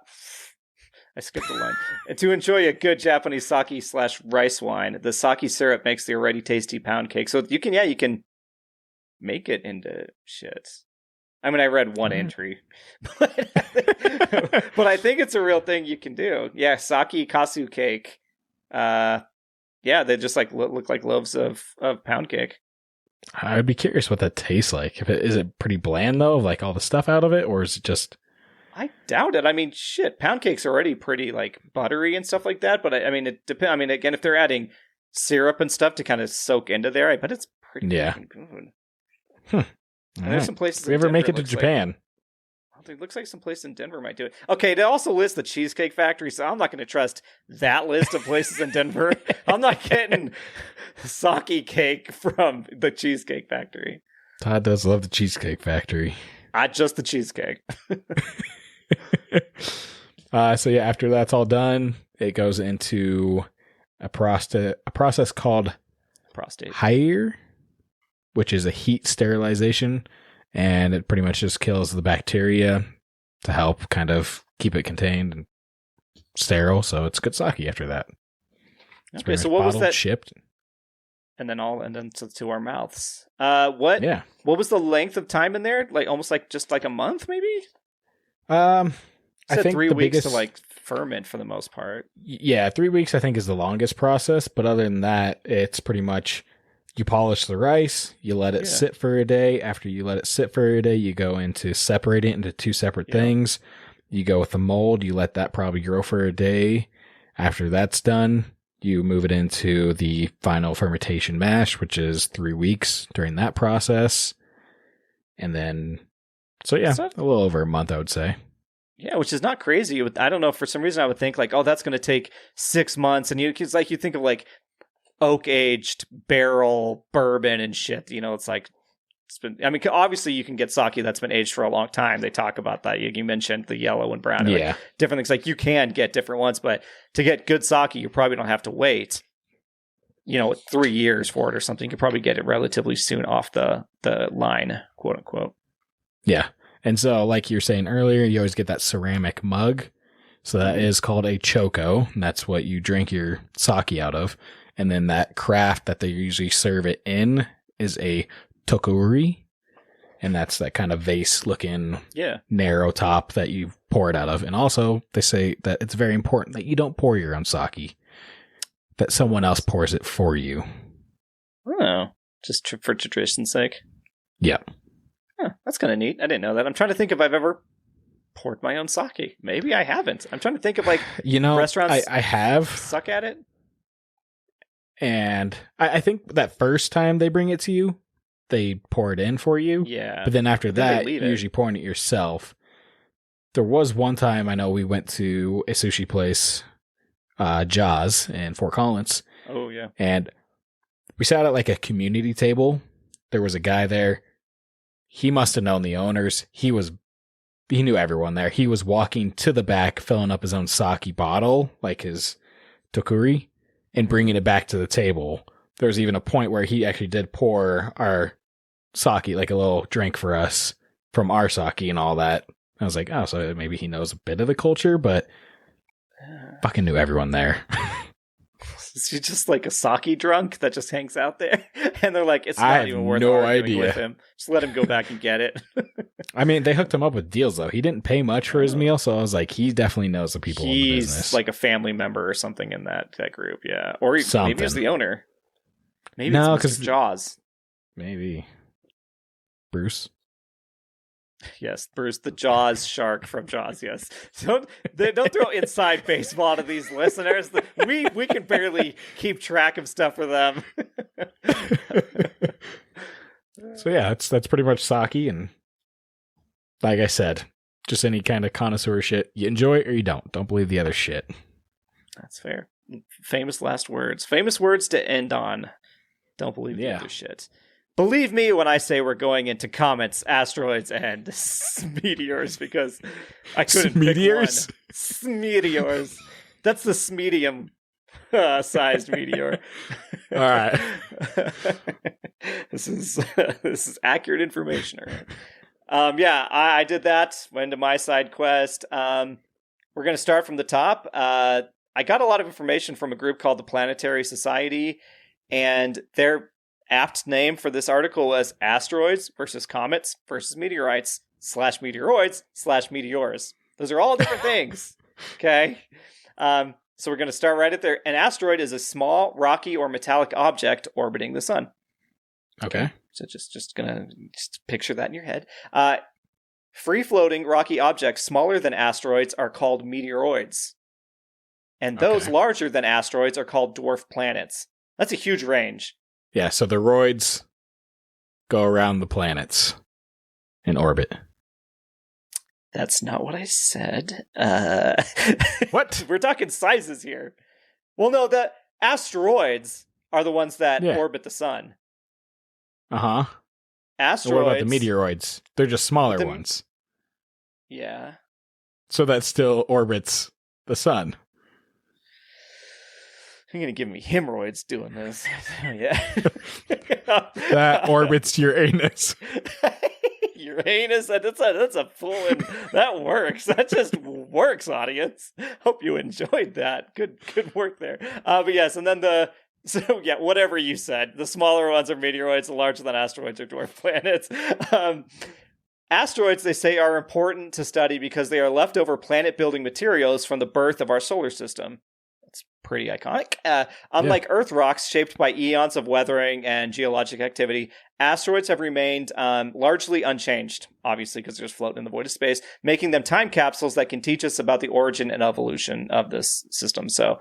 skipped a line. To enjoy a good Japanese sake/rice wine, the sake syrup makes the already tasty pound cake. So you can make it into shit. I mean, I read one entry, but I think it's a real thing you can do. Yeah, sake kasu cake. Yeah, they just like look like loaves of pound cake.
I'd be curious what that tastes like. Is it pretty bland though, like all the stuff out of it, or is it just?
I doubt it. I mean, shit, pound cake's already pretty like buttery and stuff like that. But I mean, it depends. I mean, again, if they're adding syrup and stuff to kind of soak into there, I bet it's pretty good. There's some places.
If we ever make it to Japan.
It looks like some place in Denver might do it. Okay, they also list the Cheesecake Factory, so I'm not going to trust that list of places in Denver. I'm not getting sake cake from the Cheesecake Factory.
Todd does love the Cheesecake Factory.
Just the cheesecake.
So yeah, after that's all done, it goes into a process called
prostate
hire, which is a heat sterilization. And it pretty much just kills the bacteria to help kind of keep it contained and sterile. So it's good sake after that.
Okay, so what was that?
Shipped.
And then to our mouths. What was the length of time in there? Like almost like just like a month, maybe?
I think
3 weeks to like ferment for the most part.
Yeah, 3 weeks I think is the longest process. But other than that, it's pretty much you polish the rice, you let it sit for a day. After you let it sit for a day, you go into separate it into two separate things. You go with the mold, you let that probably grow for a day. After that's done, you move it into the final fermentation mash, which is 3 weeks during that process. And then, so yeah, a little over a month, I would say.
Yeah, which is not crazy. I don't know, for some reason I would think like, oh, that's going to take 6 months. And it's like you think of like oak-aged barrel bourbon and shit. You know, it's like, obviously you can get sake that's been aged for a long time. They talk about that. You mentioned the yellow and brown. And like different things. Like you can get different ones, but to get good sake, you probably don't have to wait, 3 years for it or something. You could probably get it relatively soon off the line, quote unquote.
Yeah. And so like you were saying earlier, you always get that ceramic mug. So that is called a choco. And that's what you drink your sake out of. And then that craft that they usually serve it in is a tokuri, and that's that kind of vase-looking narrow top that you pour it out of. And also, they say that it's very important that you don't pour your own sake, that someone else pours it for you.
Oh, just for tradition's sake?
Yeah.
Huh, that's kind of neat. I didn't know that. I'm trying to think if I've ever poured my own sake. Maybe I haven't. I'm trying to think of like restaurants
I have
suck at it.
And I think that first time they bring it to you, they pour it in for you.
Yeah.
But then after that, you're usually pouring it yourself. There was one time I know we went to a sushi place, Jaws in Fort Collins.
Oh, yeah.
And we sat at like a community table. There was a guy there. He must have known the owners. He knew everyone there. He was walking to the back, filling up his own sake bottle, like his tokuri, and bringing it back to the table. There was even a point where he actually did pour our sake, like a little drink for us from our sake and all that. I was like, oh, so maybe he knows a bit of the culture, but fucking knew everyone there.
Is he just like a sake drunk that just hangs out there? And they're like, it's not even worth arguing with him. Just let him go back and get it.
I mean, they hooked him up with deals, though. He didn't pay much for his meal, so I was like, he definitely knows the people in the business.
He's like a family member or something in that group, yeah. Or maybe he's the owner. Maybe it's Mr. Jaws.
Maybe. Bruce?
Yes, Bruce, the Jaws shark from Jaws, yes. Don't throw inside baseball to these listeners. We can barely keep track of stuff for them.
So yeah, that's pretty much sake, and like I said, just any kind of connoisseur shit. You enjoy it or you don't. Don't believe the other shit.
That's fair. Famous last words. Famous words to end on. Don't believe the other shit. Believe me when I say we're going into comets, asteroids, and meteors, because I couldn't
Meteors?
pick one. Meteors. That's the smedium sized meteor.
All right.
This is accurate information. All right. I did that. Went to my side quest. We're going to start from the top. I got a lot of information from a group called the Planetary Society, and their apt name for this article was Asteroids versus Comets versus Meteorites /meteoroids/meteors. Those are all different things. Okay. So we're going to start right at there. An asteroid is a small, rocky, or metallic object orbiting the sun.
Okay.
So just gonna picture that in your head. Free-floating rocky objects smaller than asteroids are called meteoroids. And those larger than asteroids are called dwarf planets. That's a huge range.
Yeah, so the roids go around the planets in orbit.
That's not what I said.
What?
We're talking sizes here. Well, no, the asteroids are the ones that orbit the sun.
Uh-huh.
Asteroids.
What about the meteoroids? They're just smaller ones.
Yeah.
So that still orbits the sun.
You're going to give me hemorrhoids doing this. Yeah.
That orbits your anus.
Uranus, that's a full in. That works. That just works, audience. Hope you enjoyed that. Good work there. But yes, and then whatever you said. The smaller ones are meteoroids, the larger than asteroids are dwarf planets. Asteroids, they say, are important to study because they are leftover planet-building materials from the birth of our solar system. That's pretty iconic. Unlike Earth rocks shaped by eons of weathering and geologic activity, asteroids have remained largely unchanged, obviously because they're just floating in the void of space, making them time capsules that can teach us about the origin and evolution of this system. So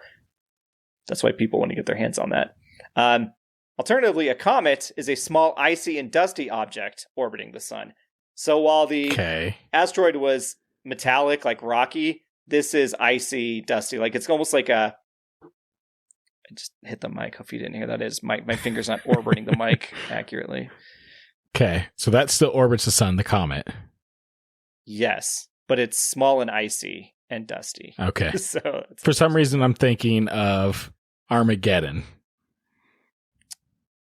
that's why people want to get their hands on that. Alternatively, a comet is a small icy and dusty object orbiting the sun. So while the asteroid was metallic, like rocky, this is icy, dusty. Like it's almost like I just hit the mic. Hope you didn't hear that. My finger's not orbiting the mic accurately.
Okay, so that still orbits the sun, the comet.
Yes, but it's small and icy and dusty.
Okay.
So
for some reason, I'm thinking of Armageddon.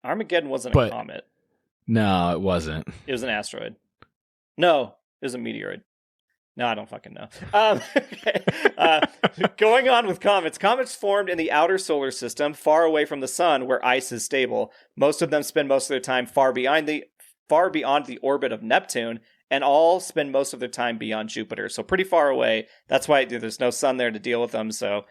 Armageddon wasn't a comet.
No, it wasn't.
It was an asteroid. No, it was a meteoroid. No, I don't fucking know. Okay. Going on with comets. Comets formed in the outer solar system, far away from the sun, where ice is stable. Most of them spend most of their time far beyond the orbit of Neptune, and all spend most of their time beyond Jupiter. So pretty far away. That's why there's no sun there to deal with them. So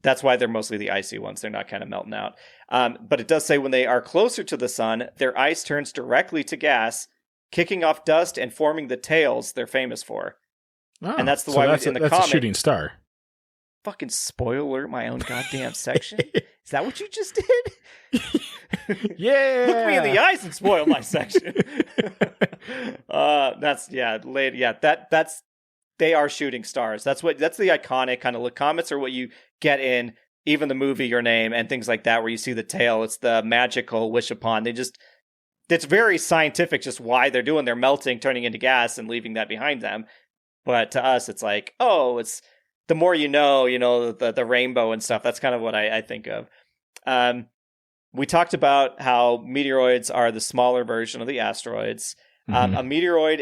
that's why they're mostly the icy ones. They're not kind of melting out. But it does say when they are closer to the sun, their ice turns directly to gas, kicking off dust and forming the tails they're famous for.
Oh,
and that's the
so
why
that's
in the
that's
comet.
a shooting star.
Fucking spoiler my own goddamn section. Is that what you just did?
Yeah.
Look me in the eyes and spoil my section. That's they are shooting stars. That's the iconic kind of look. Comets are what you get in even the movie Your Name and things like that, where you see the tail. It's the magical wish upon. It's very scientific just why they're doing. They're melting, turning into gas, and leaving that behind them. But to us, it's like, oh, it's the more you know, the rainbow and stuff. That's kind of what I think of. We talked about how meteoroids are the smaller version of the asteroids.
Mm-hmm.
A meteoroid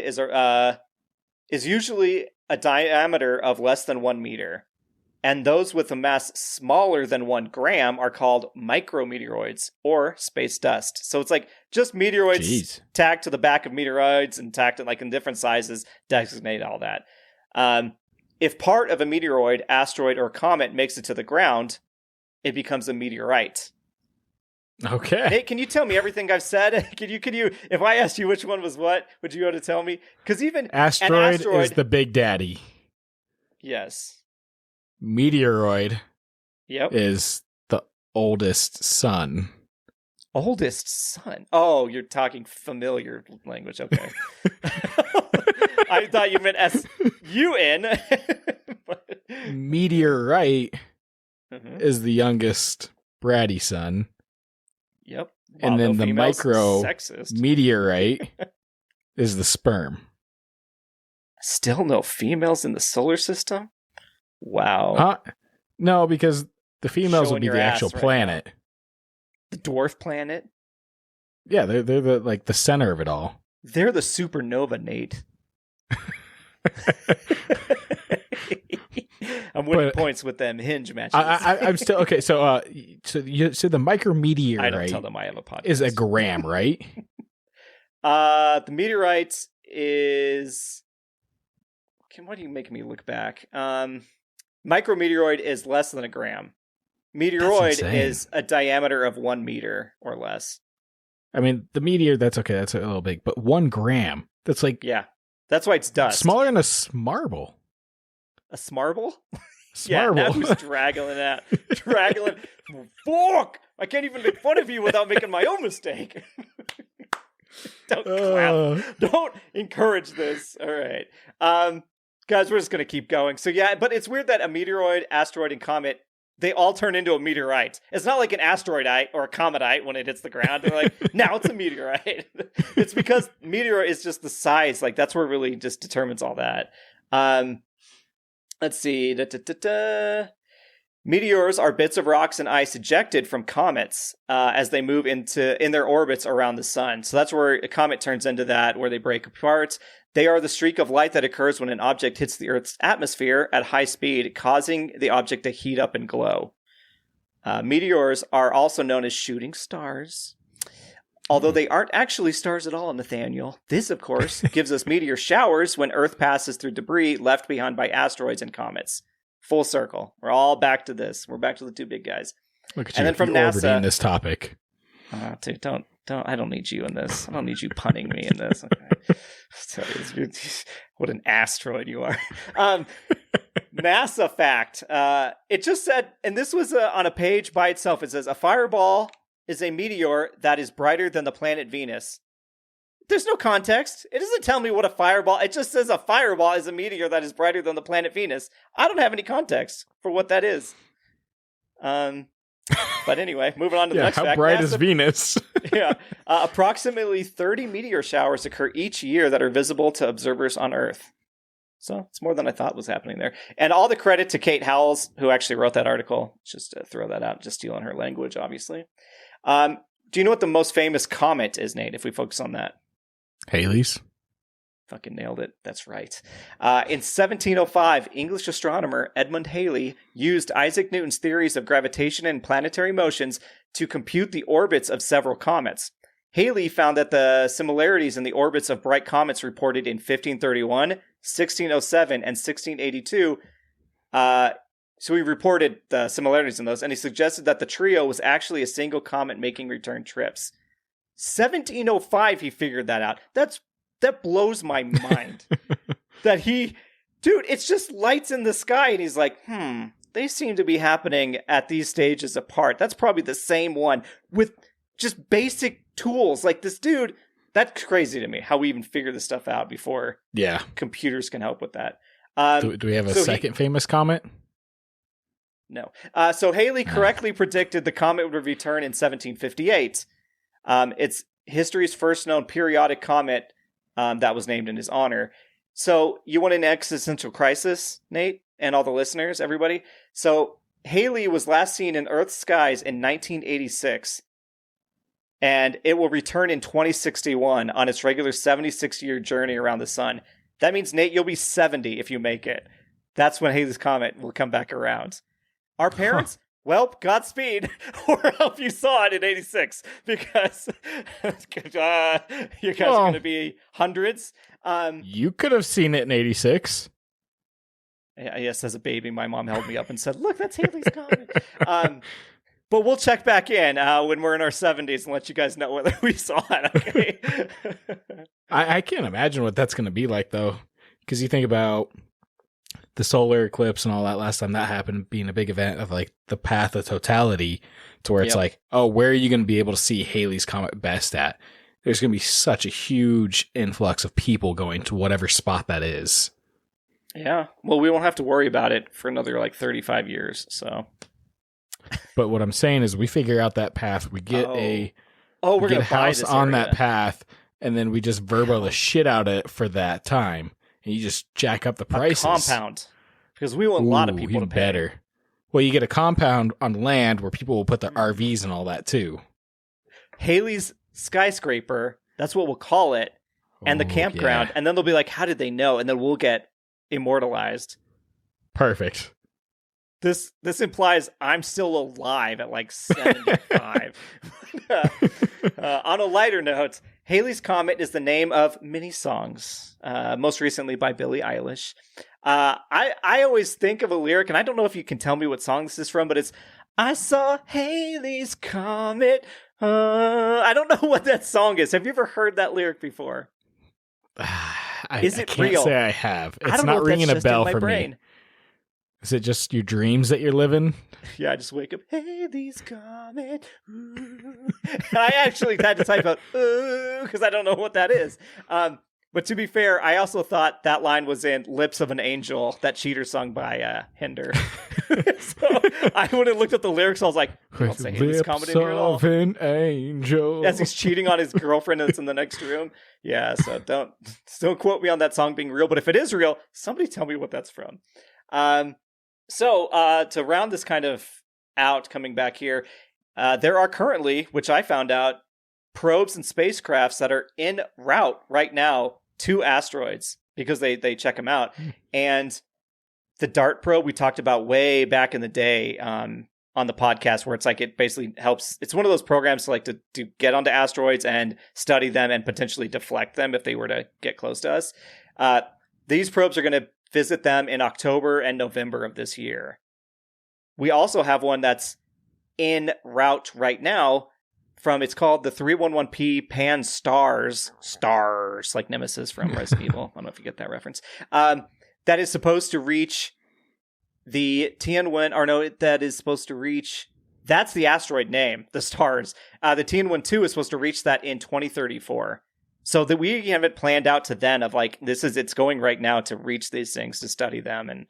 is usually a diameter of less than 1 meter. And those with a mass smaller than 1 gram are called micrometeoroids or space dust. So it's like just meteoroids tagged to the back of meteoroids and tagged like in different sizes, designate all that. If part of a meteoroid, asteroid, or comet makes it to the ground, it becomes a meteorite.
Okay.
Nate, can you tell me everything I've said? Can you? If I asked you which one was what, would you be able to tell me? Because even
asteroid is the big daddy.
Yes.
Meteoroid.
Yep.
Is the oldest son.
Oldest son? Oh, you're talking familiar language. Okay. I thought you meant S-U-N.
Meteorite is the youngest bratty son.
Yep.
And then the micro
sexist.
meteorite is the sperm.
Still no females in the solar system? Wow.
No, because the females would be the actual planet.
The dwarf planet?
Yeah, they're the center of it all.
They're the supernova, Nate. I'm winning points with them hinge matches.
I'm still okay. So you said the micrometeorite. I
don't tell them I have a podcast.
Is a gram, right?
The meteorite is. Why do you make me look back? Micrometeoroid is less than a gram. Meteoroid is a diameter of 1 meter or less.
I mean, the meteor, that's okay. That's a little big. But 1 gram, that's like...
Yeah. That's why it's dust.
Smaller than a smarble.
A smarble?
Smarble.
Yeah, now who's draggling that? Draggling. Fuck! I can't even make fun of you without making my own mistake. Don't clap. Don't encourage this. All right. Guys, we're just going to keep going. So yeah, but it's weird that a meteoroid, asteroid, and comet, they all turn into a meteorite. It's not like an asteroidite or a cometite when it hits the ground. They're like, now it's a meteorite. It's because meteor is just the size. Like, that's where it really just determines all that. Let's see. Meteors are bits of rocks and ice ejected from comets as they move in their orbits around the sun. So that's where a comet turns into that, where they break apart. They are the streak of light that occurs when an object hits the Earth's atmosphere at high speed, causing the object to heat up and glow. Meteors are also known as shooting stars. Although they aren't actually stars at all, Nathaniel. This, of course, gives us meteor showers when Earth passes through debris left behind by asteroids and comets. Full circle. We're all back to this. We're back to the two big guys.
Look at
and
you,
then from
you're
NASA,
orbiting this topic.
Dude, don't. I don't need you in this. I don't need you punning me in this. Okay. What an asteroid you are. NASA fact. It just said, and this was on a page by itself. It says a fireball is a meteor that is brighter than the planet Venus. There's no context. It doesn't tell me what a fireball. It just says a fireball is a meteor that is brighter than the planet Venus. I don't have any context for what that is. But anyway, moving on to the next fact.
How bright is Venus?
Yeah. Approximately 30 meteor showers occur each year that are visible to observers on Earth. So it's more than I thought was happening there. And all the credit to Kate Howells, who actually wrote that article. Just to throw that out, just stealing her language, obviously. Do you know what the most famous comet is, Nate, if we focus on that?
Halley's?
Fucking nailed it. That's right. In 1705, English astronomer Edmund Halley used Isaac Newton's theories of gravitation and planetary motions to compute the orbits of several comets. Halley found that the similarities in the orbits of bright comets reported in 1531, 1607, and 1682. So he reported the similarities in those, and he suggested that the trio was actually a single comet making return trips. 1705, he figured that out. That blows my mind. That dude, it's just lights in the sky, and he's like, they seem to be happening at these stages apart. That's probably the same one with just basic tools. Like this dude, that's crazy to me, how we even figure this stuff out before computers can help with that.
Do we have a second famous comet?
No. So Halley correctly predicted the comet would return in 1758. It's history's first known periodic comet that was named in his honor. So you want an existential crisis, Nate, and all the listeners, everybody? So Halley was last seen in Earth's skies in 1986, and it will return in 2061 on its regular 76-year journey around the sun. That means, Nate, you'll be 70 if you make it. That's when Halley's Comet will come back around. Our parents... Well, Godspeed, or hope you saw it in 86, because you guys are going to be hundreds.
You could have seen it in 86.
Yes, as a baby, my mom held me up and said, look, that's Halley's Comet. But we'll check back in when we're in our 70s and let you guys know whether we saw it, okay?
I can't imagine what that's going to be like, though, because you think about the solar eclipse and all that last time that happened being a big event of like the path of totality to where it's like, oh, where are you going to be able to see Halley's Comet best at? There's going to be such a huge influx of people going to whatever spot that is.
Yeah. Well, we won't have to worry about it for another like 35 years. So,
but what I'm saying is we figure out that path. We get
we're going to
house on that path, and then we just verbo the shit out of it for that time. And you just jack up the prices.
A compound. Because we want a lot of people to pay.
Better. Well, you get a compound on land where people will put their RVs and all that, too.
Halley's skyscraper, that's what we'll call it, and the campground. And then they'll be like, how did they know? And then we'll get immortalized.
Perfect.
This implies I'm still alive at like 75. On a lighter note, Halley's Comet is the name of many songs, most recently by Billie Eilish. I always think of a lyric, and I don't know if you can tell me what song this is from, but it's, I saw Halley's Comet. I don't know what that song is. Have you ever heard that lyric before?
Is it real? I can't say I have. It's not ringing a bell for me. Is it just your dreams that you're living?
Yeah, I just wake up, Halley's Comet. I actually had to type out, because I don't know what that is. But to be fair, I also thought that line was in Lips of an Angel, that cheater song by Hinder. So I would have looked at the lyrics, I was like, I don't say Halley's Comet in here at all.
Lips of an Angel.
As he's cheating on his girlfriend that's in the next room. Yeah, so don't quote me on that song being real, but if it is real, somebody tell me what that's from. So to round this kind of out, coming back here, there are currently, which I found out, probes and spacecrafts that are en route right now to asteroids because they check them out. And the DART probe we talked about way back in the day on the podcast, where it's like it basically helps. It's one of those programs to like to get onto asteroids and study them and potentially deflect them if they were to get close to us. These probes are going to visit them in October and November of this year. We also have one that's en route right now it's called the 311P Pan Stars, like Nemesis from Resident Evil. I don't know if you get that reference. That is supposed to reach the that is supposed to reach, that's the asteroid name, the stars. The Tianwen-2 is supposed to reach that in 2034. So that we have it planned out to then of like, it's going right now to reach these things, to study them. And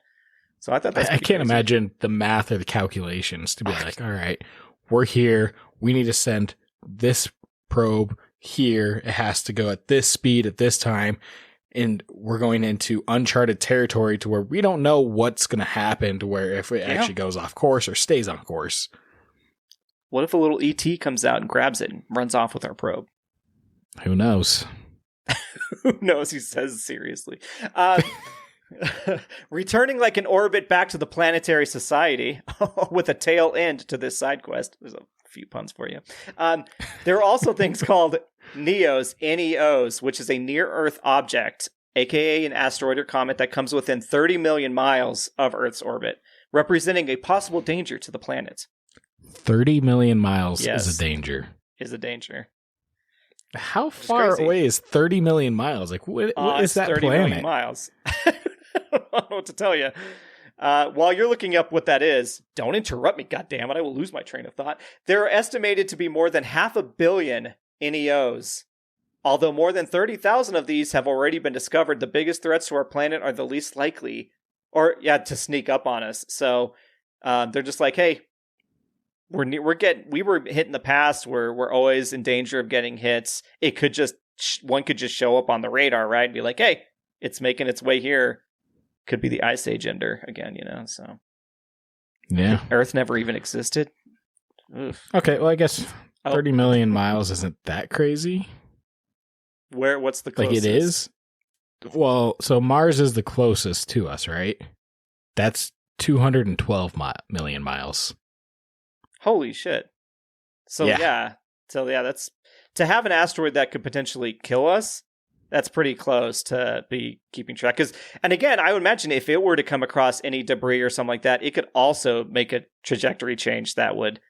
so I thought that's
I can't imagine the math or the calculations to be like, all right, we're here. We need to send this probe here. It has to go at this speed at this time. And we're going into uncharted territory to where we don't know what's going to happen, to where if it actually goes off course or stays on course.
What if a little ET comes out and grabs it and runs off with our probe?
Who knows?
Who knows? He says seriously. Returning like an orbit back to the planetary society with a tail end to this side quest. There's a few puns for you. There are also things called NEOs, NEOs, which is a near-Earth object, aka an asteroid or comet that comes within 30 million miles of Earth's orbit, representing a possible danger to the planet.
30 million miles is a danger.
Is a danger.
How far away is 30 million miles? Like, what is that
30
planet?
Million miles. I don't know what to tell you. While you're looking up what that is, don't interrupt me, goddammit. I will lose my train of thought. There are estimated to be more than 500 million NEOs. Although more than 30,000 of these have already been discovered, the biggest threats to our planet are the least likely, to sneak up on us. So they're just like, hey, we were hit in the past. We're always in danger of getting hits. It could just one could just show up on the radar, right? And be like, hey, it's making its way here. Could be the Ice Age ender again, so.
Yeah.
Earth never even existed. Oof.
Okay, well, I guess 30 million miles isn't that crazy.
What's the closest?
Like, it is? Well, so Mars is the closest to us, right? That's 212 million miles.
Holy shit. So, yeah. That's... To have an asteroid that could potentially kill us, that's pretty close to be keeping track. And again, I would imagine if it were to come across any debris or something like that, it could also make a trajectory change that would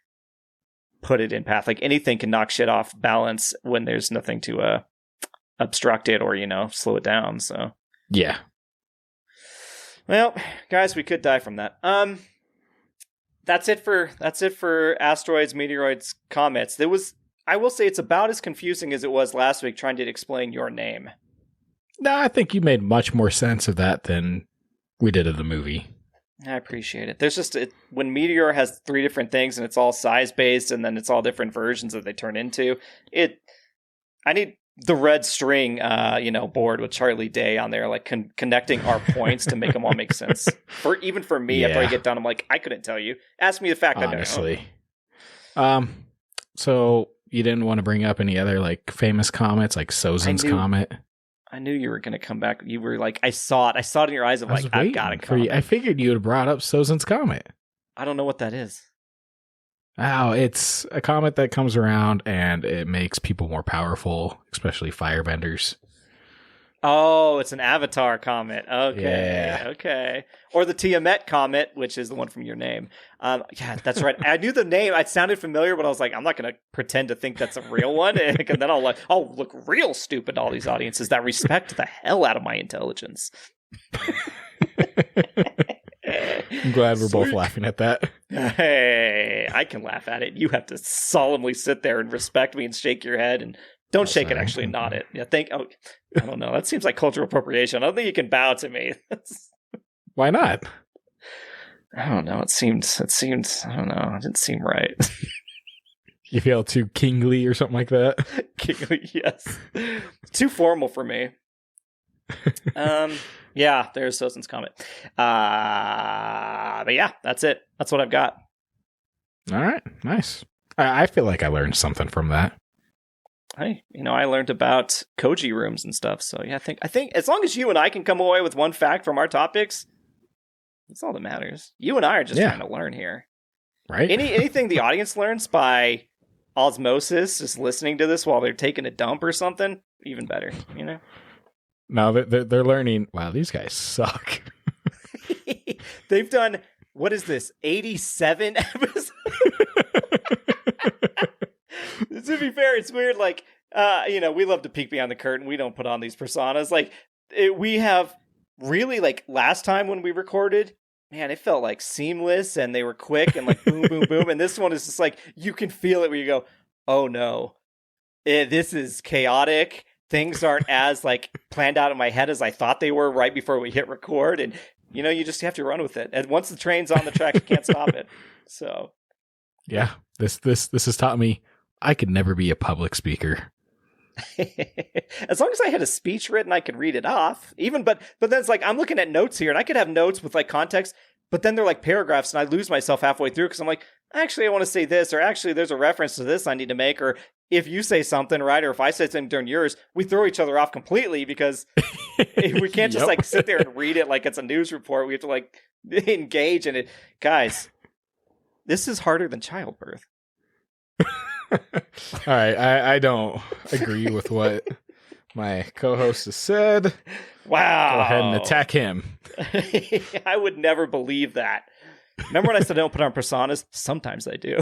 put it in path. Like anything can knock shit off balance when there's nothing to obstruct it or, slow it down. So
yeah.
Well, guys, we could die from that. That's it for asteroids, meteoroids, comets. I will say it's about as confusing as it was last week trying to explain your name.
No, I think you made much more sense of that than we did of the movie.
I appreciate it. There's just when Meteor has 3 different things and it's all size based and then it's all different versions that they turn into. I need the red string, board with Charlie Day on there, like connecting our points to make them all make sense. Even for me, after I get done, I'm like, I couldn't tell you. Ask me the fact
honestly. I know. So you didn't want to bring up any other like famous comets, like Sozin's comet?
I knew you were going to come back. You were like, I saw it in your eyes of like, I've got to come.
I figured you would have brought up Sozin's comet.
I don't know what that is.
Oh, it's a comet that comes around and it makes people more powerful, especially firebenders.
Oh, it's an Avatar comet. Okay.
Yeah.
Okay. Or the Tiamat comet, which is the one from your name. Yeah, that's right. I knew the name. It sounded familiar, but I was like, I'm not going to pretend to think that's a real one. And then I'll look real stupid to all these audiences that respect the hell out of my intelligence.
I'm glad we're both laughing at that.
Hey, I can laugh at it. You have to solemnly sit there and respect me and shake your head and don't shake it, actually nod it. Yeah, I don't know. That seems like cultural appropriation. I don't think you can bow to me.
Why not?
I don't know. It seemed, I don't know. It didn't seem right.
You feel too kingly or something like that?
Kingly, yes. Too formal for me. Yeah, there's Sozin's comet. But yeah, that's it. That's what I've got.
All right, nice. I feel like I learned something from that.
Hey, I learned about Koji rooms and stuff. So yeah, I think as long as you and I can come away with one fact from our topics, that's all that matters. You and I are just trying to learn here,
right?
Anything the audience learns by osmosis, just listening to this while they're taking a dump or something, even better.
No, they're learning. Wow, these guys suck.
They've done, what is this, 87 episodes? To be fair, it's weird. Like, we love to peek behind the curtain. We don't put on these personas. Like, we have really, like, last time when we recorded, man, it felt like seamless and they were quick and like boom, boom, boom. And this one is just like, you can feel it where you go, oh no, this is chaotic. Things aren't as like planned out in my head as I thought they were right before we hit record. And, you just have to run with it. And once the train's on the track, you can't stop it. So.
Yeah, this has taught me I could never be a public speaker.
As long as I had a speech written, I could read it off. But then it's like, I'm looking at notes here and I could have notes with like context, but then they're like paragraphs and I lose myself halfway through because I'm like, actually, I want to say this, or actually there's a reference to this I need to make, or if you say something, right, or if I say something during yours, we throw each other off completely because we can't just like sit there and read it like it's a news report. We have to like engage in it. Guys, this is harder than childbirth.
All right, I don't agree with what my co-host has said.
Wow.
Go ahead and attack him.
I would never believe that. Remember when I said I don't put on personas? Sometimes I do.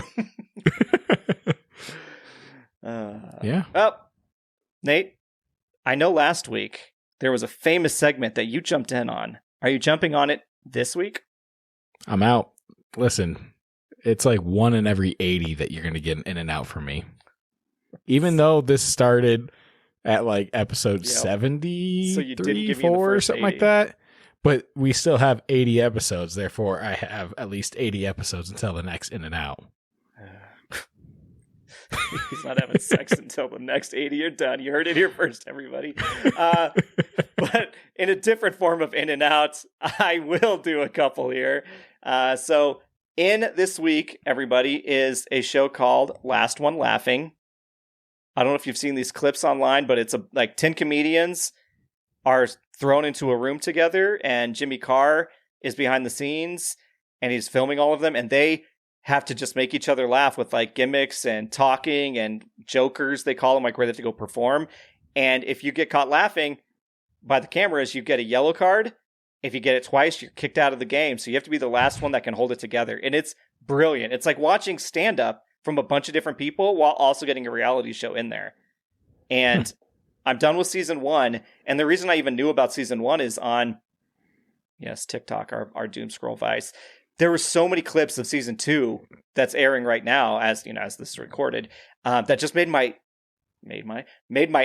Yeah.
Oh, Nate, I know last week there was a famous segment that you jumped in on. Are you jumping on it this week?
I'm out. Listen, it's like 1 in every 80 that you're going to get in and out from me. Even though this started at like episode 73,
so you didn't give me
4 or something
80.
like that. But we still have 80 episodes. Therefore, I have at least 80 episodes until the next in and out.
He's not having sex until the next 80 are done. You heard it here first, everybody. But in a different form of in and out, I will do a couple here. So in this week, everybody, is a show called Last One Laughing. I don't know if you've seen these clips online, but it's like 10 comedians are thrown into a room together, and Jimmy Carr is behind the scenes, and he's filming all of them, and they have to just make each other laugh with like gimmicks and talking and jokers, they call them, like where they have to go perform. And if you get caught laughing by the cameras, you get a yellow card. If you get it twice, you're kicked out of the game. So you have to be the last one that can hold it together. And it's brilliant. It's like watching stand-up from a bunch of different people while also getting a reality show in there. And I'm done with season 1. And the reason I even knew about season 1 is on, yes, TikTok, our doom scroll vice. There were so many clips of season 2 that's airing right now, as this is recorded, that just made my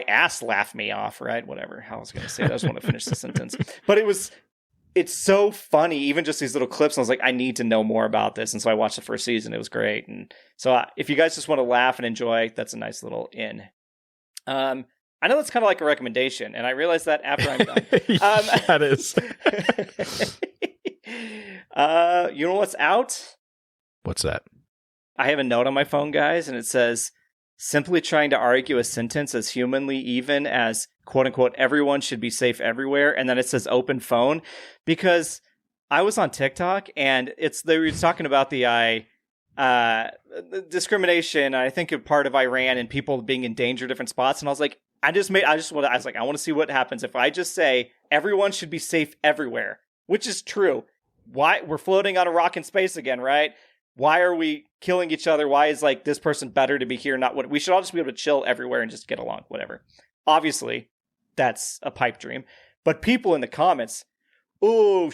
ass laugh me off. Right, whatever. How I was going to say that. I just want to finish the sentence. But it's so funny, even just these little clips. And I was like, I need to know more about this, and so I watched the first season. It was great, and so if you guys just want to laugh and enjoy, that's a nice little in. I know that's kind of like a recommendation, and I realized that after I'm done.
That is.
You know what's out?
What's that?
I have a note on my phone, guys, and it says, simply trying to argue a sentence as humanly even as, quote unquote, everyone should be safe everywhere. And then it says open phone, because I was on TikTok and they were talking about the discrimination. I think a part of Iran and people being in danger different spots. And I was like, I want to see what happens if I just say everyone should be safe everywhere, which is true. Why we're floating on a rock in space again, right? Why are we killing each other? Why is like this person better to be here? Not what we should all just be able to chill everywhere and just get along, whatever. Obviously, that's a pipe dream. But people in the comments, I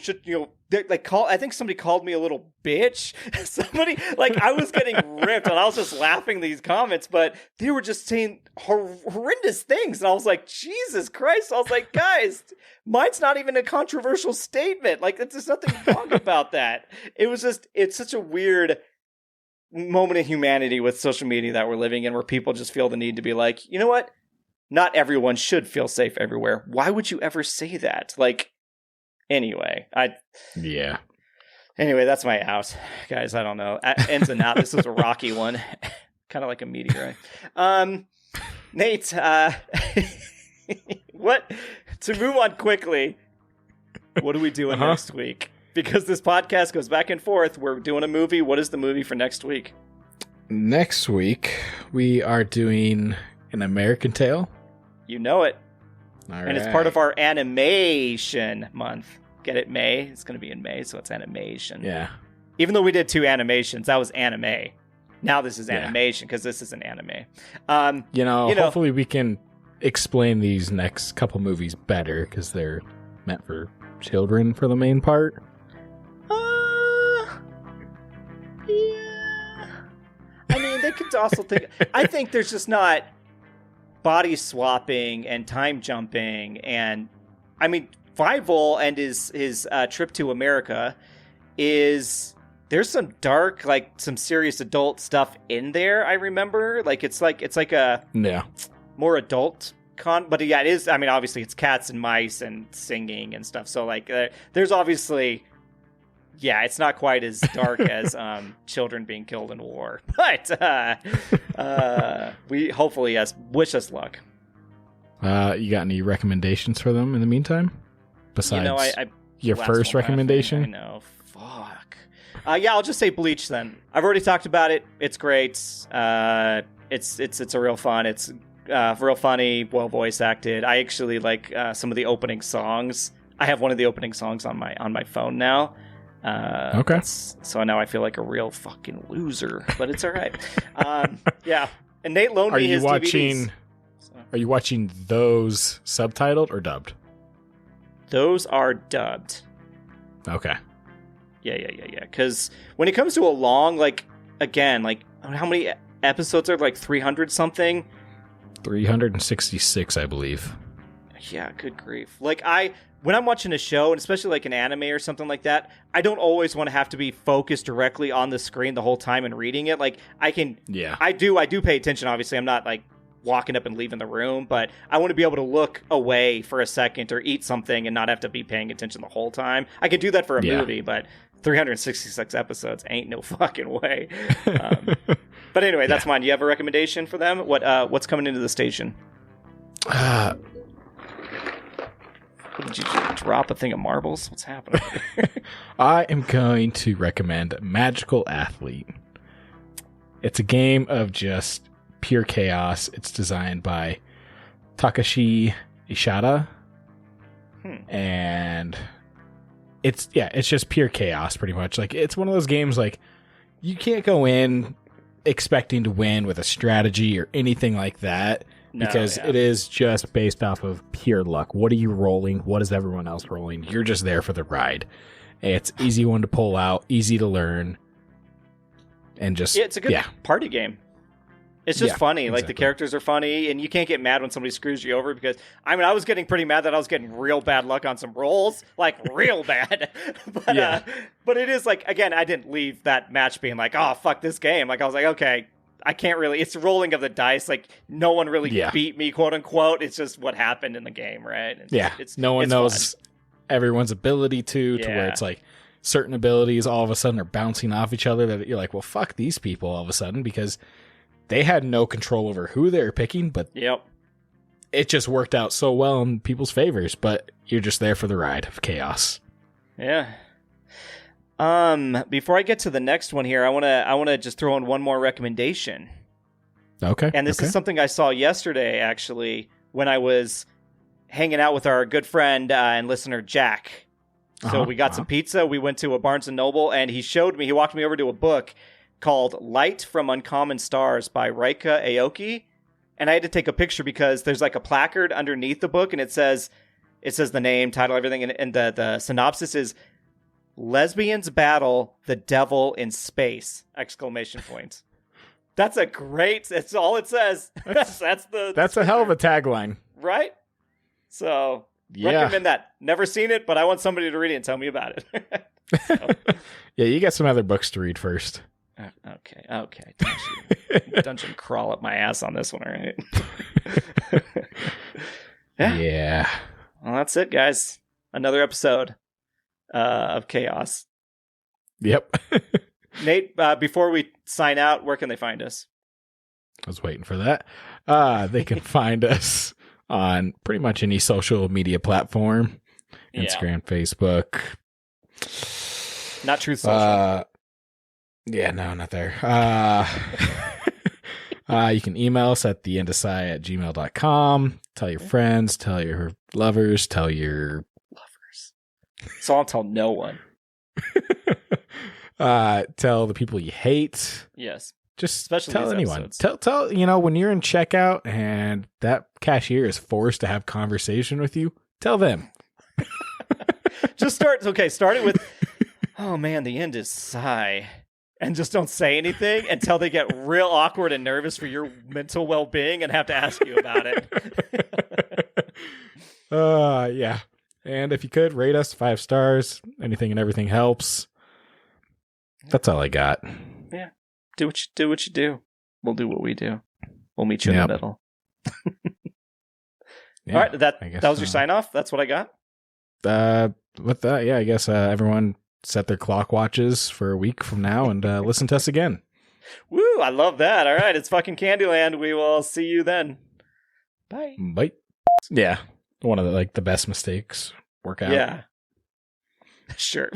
think somebody called me a little bitch. Somebody, like, I was getting ripped and I was just laughing these comments, but they were just saying horrendous things. And I was like, Jesus Christ. I was like, guys, mine's not even a controversial statement. Like, there's nothing wrong about that. It's such a weird moment of humanity with social media that we're living in, where people just feel the need to be like, you know what? Not everyone should feel safe everywhere. Why would you ever say that? Like, anyway, Anyway, that's my out, guys. I don't know. Ins and out. This is a rocky one, kind of like a meteorite. Nate, what? To move on quickly, what are we doing next week? Because this podcast goes back and forth. We're doing a movie. What is the movie for next week?
Next week, we are doing An American Tail.
You know it.
All
and
right.
it's part of our animation month. Get it, May? It's going to be in May, so it's animation.
Yeah.
Even though we did 2 animations, that was anime. Now this is animation, because this is an anime.
Hopefully we can explain these next couple movies better, because they're meant for children for the main part.
Yeah. I mean, they could also think... I think there's just not body swapping and time jumping, and... I mean... Fievel and his trip to America there's some dark, like some serious adult stuff in there. I remember, like it's like a more adult but yeah, it is. I mean, obviously it's cats and mice and singing and stuff. So like, there's obviously Yeah, it's not quite as dark as children being killed in war, but we hopefully, yes, wish us luck.
You got any recommendations for them in the meantime? Besides your first recommendation?
I know. Fuck. Yeah, I'll just say Bleach then. I've already talked about it. It's great. It's a real fun. It's real funny, well voice acted. I actually like some of the opening songs. I have one of the opening songs on my phone now.
Okay.
So now I feel like a real fucking loser, but it's all right. Yeah. And Nate loaned me his DVDs.
Are you watching those subtitled or dubbed?
Those are dubbed.
Okay.
Yeah. Because when it comes to a long, how many episodes are 300 something?
366, I believe.
Yeah, good grief. When I'm watching a show, and especially an anime or something like that, I don't always want to have to be focused directly on the screen the whole time and reading it. I do pay attention, obviously. I'm not walking up and leaving the room, but I want to be able to look away for a second or eat something and not have to be paying attention the whole time. I can do that for a movie, but 366 episodes ain't no fucking way. But anyway, that's mine. You have a recommendation for them? What's coming into the station? Did you drop a thing of marbles? What's happening?
I am going to recommend Magical Athlete. It's a game of just pure chaos. It's designed by Takashi Ishida. And it's just pure chaos pretty much. It's one of those games you can't go in expecting to win with a strategy or anything like that. Because it is just based off of pure luck. What are you rolling? What is everyone else rolling? You're just there for the ride. It's easy one to pull out, easy to learn, and just
it's a good party game. It's just funny. Exactly. The characters are funny, and you can't get mad when somebody screws you over because I was getting pretty mad that I was getting real bad luck on some rolls, real bad. But it is again, I didn't leave that match being oh fuck this game. I was okay. I can't really. It's rolling of the dice. No one really beat me, quote unquote. It's just what happened in the game, right?
No one knows everyone's ability to where it's certain abilities all of a sudden are bouncing off each other. That you're well, fuck these people all of a sudden because they had no control over who they were picking, but it just worked out so well in people's favors. But you're just there for the ride of chaos.
Yeah. Before I get to the next one here, I want to just throw in one more recommendation.
Okay.
And this is something I saw yesterday, actually, when I was hanging out with our good friend and listener, Jack. So we got some pizza. We went to a Barnes & Noble, and he walked me over to a book called Light from Uncommon Stars by Raika Aoki. And I had to take a picture because there's a placard underneath the book, and it says the name, title, everything, and the synopsis is Lesbians Battle the Devil in Space! ! That's that's all it says. That's
a hell of a tagline.
Right? So, recommend that. Never seen it, but I want somebody to read it and tell me about it.
Yeah, you got some other books to read first.
Okay. Dungeon crawl up my ass on this one, all right?
Yeah.
Well, that's it, guys. Another episode of chaos.
Yep.
Nate, before we sign out, where can they find us?
I was waiting for that. They can find us on pretty much any social media platform. Instagram, Facebook.
Not Truth Social.
No, not there. You can email us at theendosci@gmail.com. Tell your friends, tell your lovers, tell your...
So I'll tell no one.
Tell the people you hate.
Yes.
Just
especially
tell anyone.
Episodes.
Tell when you're in checkout and that cashier is forced to have conversation with you, tell them.
Just start it with, oh man, the end is sigh. And just don't say anything until they get real awkward and nervous for your mental well-being and have to ask you about it.
Yeah. And if you could, rate us 5 stars. Anything and everything helps. That's all I got.
Yeah. Do what you do. We'll do what we do. We'll meet you in the middle. All right. That was your sign off. That's what I got.
With that, I guess everyone set their clock watches for a week from now and listen to us again.
Woo, I love that. All right, it's fucking Candyland. We will see you then. Bye.
Bye. Yeah, one of the best mistakes work out.
Yeah. Sure.